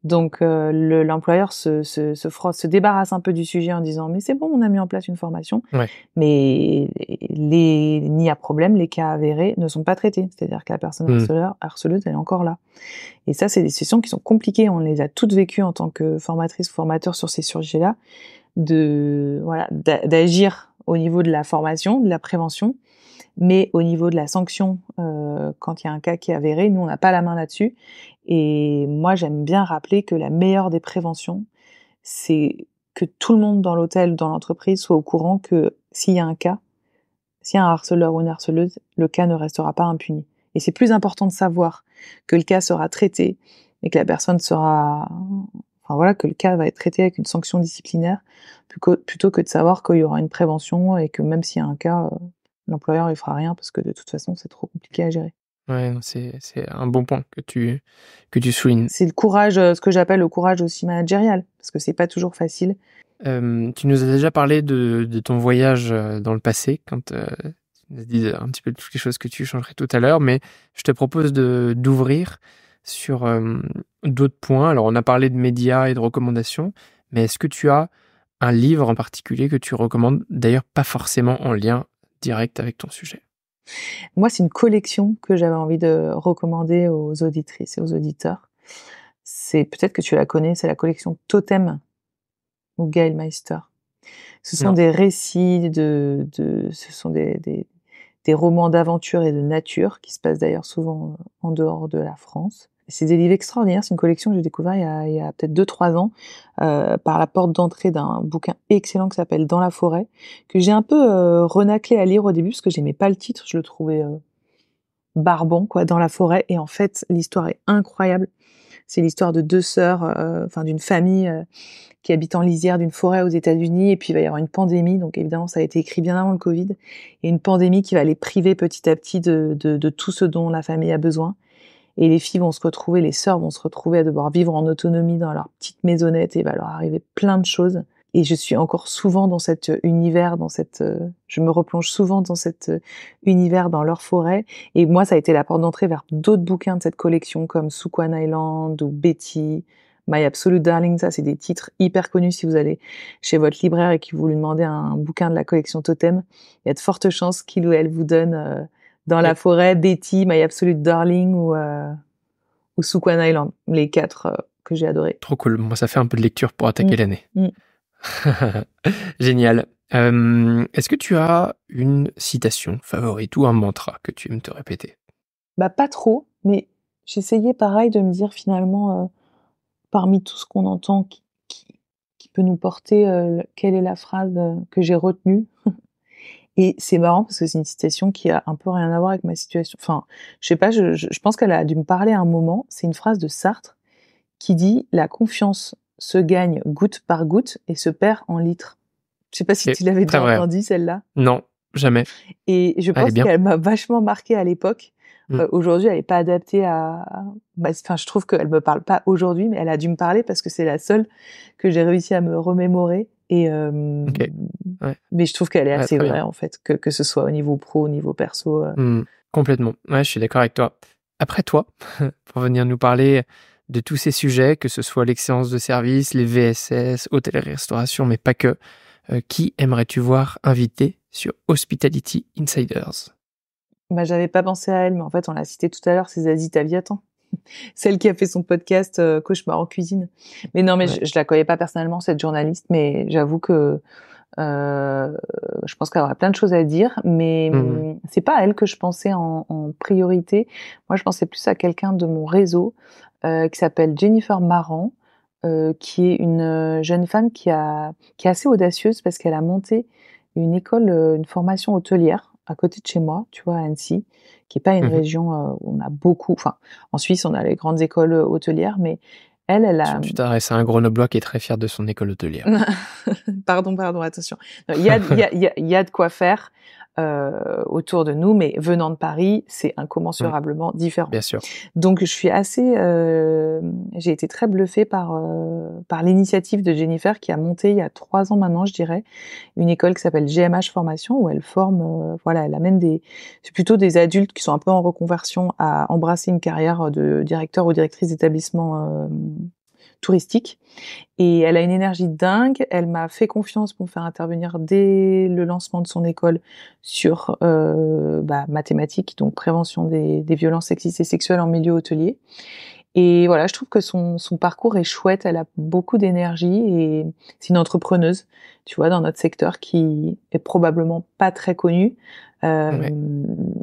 Donc l'employeur se débarrasse un peu du sujet en disant mais c'est bon, on a mis en place une formation. Ouais. Mais ni à problème, les cas avérés ne sont pas traités. C'est-à-dire que la personne harceleuse, elle est encore là. Et ça, c'est des situations qui sont compliquées. On les a toutes vécues en tant que formatrice ou formateur sur ces sujets-là, d'agir au niveau de la formation, de la prévention, mais au niveau de la sanction, quand il y a un cas qui est avéré, nous, on n'a pas la main là-dessus. Et moi, j'aime bien rappeler que la meilleure des préventions, c'est que tout le monde dans l'hôtel, dans l'entreprise, soit au courant que s'il y a un cas, s'il y a un harceleur ou une harceleuse, le cas ne restera pas impuni. Et c'est plus important de savoir que le cas sera traité et que la personne que le cas va être traité avec une sanction disciplinaire, plutôt que de savoir qu'il y aura une prévention et que même s'il y a un cas, l'employeur il fera rien parce que de toute façon c'est trop compliqué à gérer. Ouais, c'est un bon point que tu soulignes. C'est le courage, ce que j'appelle le courage aussi managérial, parce que c'est pas toujours facile. Tu nous as déjà parlé de ton voyage dans le passé, quand tu nous as dit un petit peu toutes les choses que tu changerais tout à l'heure, mais je te propose d'ouvrir sur d'autres points. Alors, on a parlé de médias et de recommandations, mais est-ce que tu as un livre en particulier que tu recommandes, d'ailleurs pas forcément en lien direct avec ton sujet? Moi, c'est une collection que j'avais envie de recommander aux auditrices et aux auditeurs. C'est, peut-être que tu la connais, c'est la collection Totem ou Gail Meister. Ce sont des récits ce sont des romans d'aventure et de nature qui se passent d'ailleurs souvent en dehors de la France. C'est des livres extraordinaires. C'est une collection que j'ai découvert il y a peut-être 2-3 ans par la porte d'entrée d'un bouquin excellent qui s'appelle Dans la forêt, que j'ai un peu renaclé à lire au début parce que j'aimais pas le titre. Je le trouvais barbant, quoi, Dans la forêt. Et en fait, l'histoire est incroyable. C'est l'histoire de 2 sœurs, d'une famille qui habite en lisière d'une forêt aux États-Unis, et puis il va y avoir une pandémie, donc évidemment ça a été écrit bien avant le Covid, et une pandémie qui va les priver petit à petit de tout ce dont la famille a besoin. Et les filles vont se retrouver, les sœurs vont se retrouver à devoir vivre en autonomie dans leur petite maisonnette, et il va leur arriver plein de choses. Et je suis encore souvent dans cet univers, je me replonge souvent dans cet univers, dans leur forêt. Et moi, ça a été la porte d'entrée vers d'autres bouquins de cette collection, comme Souquan Island ou Betty, My Absolute Darling. Ça, c'est des titres hyper connus. Si vous allez chez votre libraire et que vous lui demandez un bouquin de la collection Totem, il y a de fortes chances qu'il ou elle vous donne Dans la forêt, Betty, My Absolute Darling ou Souquan Island. Les 4 que j'ai adorés. Trop cool. Moi, ça fait un peu de lecture pour attaquer l'année. Génial. Est-ce que tu as une citation favorite ou un mantra que tu aimes te répéter? Pas trop, mais j'essayais pareil de me dire finalement, parmi tout ce qu'on entend qui peut nous porter, quelle est la phrase que j'ai retenue? Et c'est marrant parce que c'est une citation qui a un peu rien à voir avec ma situation. Enfin, je sais pas, je pense qu'elle a dû me parler à un moment. C'est une phrase de Sartre qui dit: «La confiance se gagne goutte par goutte et se perd en litres». Je sais pas si tu l'avais déjà entendue celle-là? Non, jamais. Et je pense qu'elle m'a vachement marquée à l'époque. Aujourd'hui, elle est pas adaptée je trouve qu'elle me parle pas aujourd'hui, mais elle a dû me parler parce que c'est la seule que j'ai réussi à me remémorer. Et mais je trouve qu'elle est assez vraie en fait, que ce soit au niveau pro, au niveau perso. Complètement. Ouais, je suis d'accord avec toi. après toi, pour venir nous parler de tous ces sujets, que ce soit l'excellence de service, les VSS, hôtellerie-restauration, mais pas que. Qui aimerais-tu voir invité sur Hospitality Insiders? Bah, j'avais pas pensé à elle, mais en fait, on l'a cité tout à l'heure, c'est Zazie Taviatan. Celle qui a fait son podcast Cauchemar en cuisine. Mais non, mais Ouais. je la connais pas personnellement, cette journaliste, mais j'avoue que je pense qu'elle aurait plein de choses à dire, mais c'est pas à elle que je pensais en priorité. Moi, je pensais plus à quelqu'un de mon réseau qui s'appelle Jennifer Marant, qui est une jeune femme qui est assez audacieuse parce qu'elle a monté une école, une formation hôtelière à côté de chez moi, tu vois, à Annecy, qui est pas une Mhm. région où on a beaucoup. Enfin, en Suisse, on a les grandes écoles hôtelières, mais elle a. Tu t'adresses à un Grenoblois qui est très fier de son école hôtelière. Pardon, attention. Non, il y a de quoi faire autour de nous, mais venant de Paris, c'est incommensurablement différent. Bien sûr. Donc, je suis assez, j'ai été très bluffée par l'initiative de Jennifer qui a monté il y a 3 ans maintenant, je dirais, une école qui s'appelle GMH Formation où elle forme, voilà, elle amène c'est plutôt des adultes qui sont un peu en reconversion à embrasser une carrière de directeur ou directrice d'établissement touristique. Et elle a une énergie dingue. Elle m'a fait confiance pour me faire intervenir dès le lancement de son école sur mathématiques, donc prévention des violences sexistes et sexuelles en milieu hôtelier. Et voilà, je trouve que son parcours est chouette. Elle a beaucoup d'énergie et c'est une entrepreneuse, tu vois, dans notre secteur qui est probablement pas très connue, Ouais.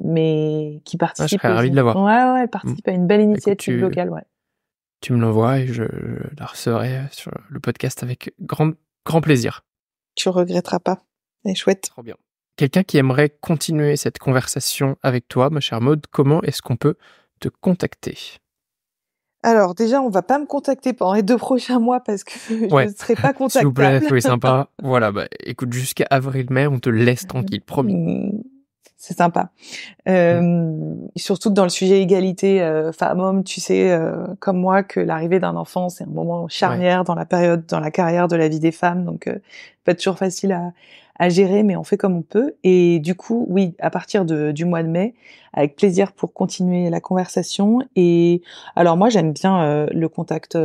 mais qui Ah, je participe serais ravi de l'avoir. Ouais, elle participe à une belle Écoute, initiative locale, ouais. tu me l'envoies et je la recevrai sur le podcast avec grand plaisir. Tu regretteras pas. Elle est chouette. Trop bien. Quelqu'un qui aimerait continuer cette conversation avec toi, ma chère Maud, comment est-ce qu'on peut te contacter? Alors déjà, on va pas me contacter pendant les 2 prochains mois parce que je Ouais, ne serai pas s'il vous plaît, contactable. soyez sympa. Voilà, bah écoute, jusqu'à avril-mai, on te laisse tranquille, promis. C'est sympa. Surtout que dans le sujet égalité femmes-hommes, tu sais, comme moi, que l'arrivée d'un enfant, c'est un moment charnière dans la carrière de la vie des femmes, donc pas toujours facile à gérer, mais on fait comme on peut. Et du coup, oui, à partir du mois de mai, avec plaisir pour continuer la conversation. Et alors moi, j'aime bien le contact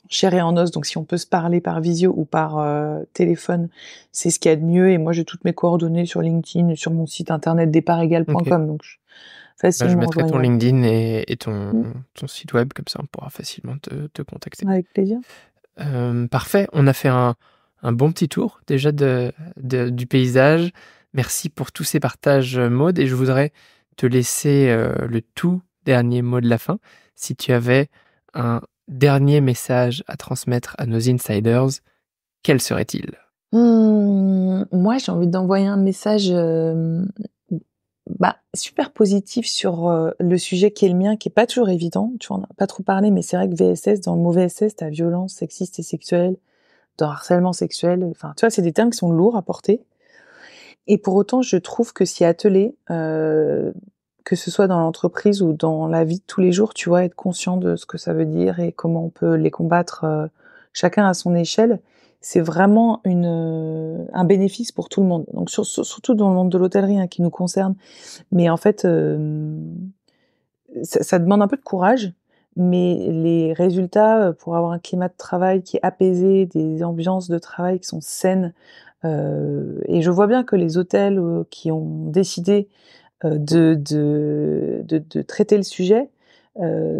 chair et en os, donc si on peut se parler par visio ou par téléphone, c'est ce qu'il y a de mieux. Et moi, j'ai toutes mes coordonnées sur LinkedIn, sur mon site internet Ok. départégal.com, donc Bah, je facilement mettrai ton joignable. LinkedIn et ton site web, comme ça on pourra facilement te contacter. Avec plaisir. Parfait, on a fait un bon petit tour déjà du paysage. Merci pour tous ces partages, Maud, et je voudrais te laisser le tout dernier mot de la fin. Si tu avais un dernier message à transmettre à nos insiders, quel serait-il? Moi, j'ai envie d'envoyer un message super positif sur le sujet qui est le mien, qui est pas toujours évident. Tu vois, on n'a pas trop parlé, mais c'est vrai que VSS, dans le mot VSS, t'as violence sexiste et sexuelle, dans harcèlement sexuel. Enfin, tu vois, c'est des termes qui sont lourds à porter. Et pour autant, je trouve que s'y atteler, que ce soit dans l'entreprise ou dans la vie de tous les jours, tu vois, être conscient de ce que ça veut dire et comment on peut les combattre, chacun à son échelle, c'est vraiment un bénéfice pour tout le monde. Donc surtout dans le monde de l'hôtellerie, hein, qui nous concerne. Mais en fait, ça demande un peu de courage, mais les résultats, pour avoir un climat de travail qui est apaisé, des ambiances de travail qui sont saines, et je vois bien que les hôtels qui ont décidé de traiter le sujet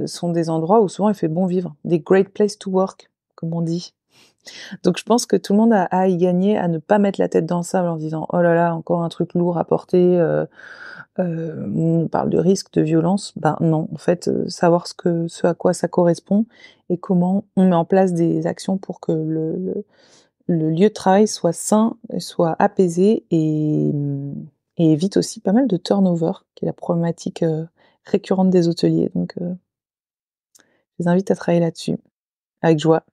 sont des endroits où souvent il fait bon vivre, des great place to work, comme on dit. Donc je pense que tout le monde a à y gagner, à ne pas mettre la tête dans le sable en disant oh là là, encore un truc lourd à porter. On parle de risque, de violence. Ben non, en fait, savoir ce à quoi ça correspond et comment on met en place des actions pour que le lieu de travail soit sain, soit apaisé et évite aussi pas mal de turnover, qui est la problématique récurrente des hôteliers. Donc, je les invite à travailler là-dessus, avec joie.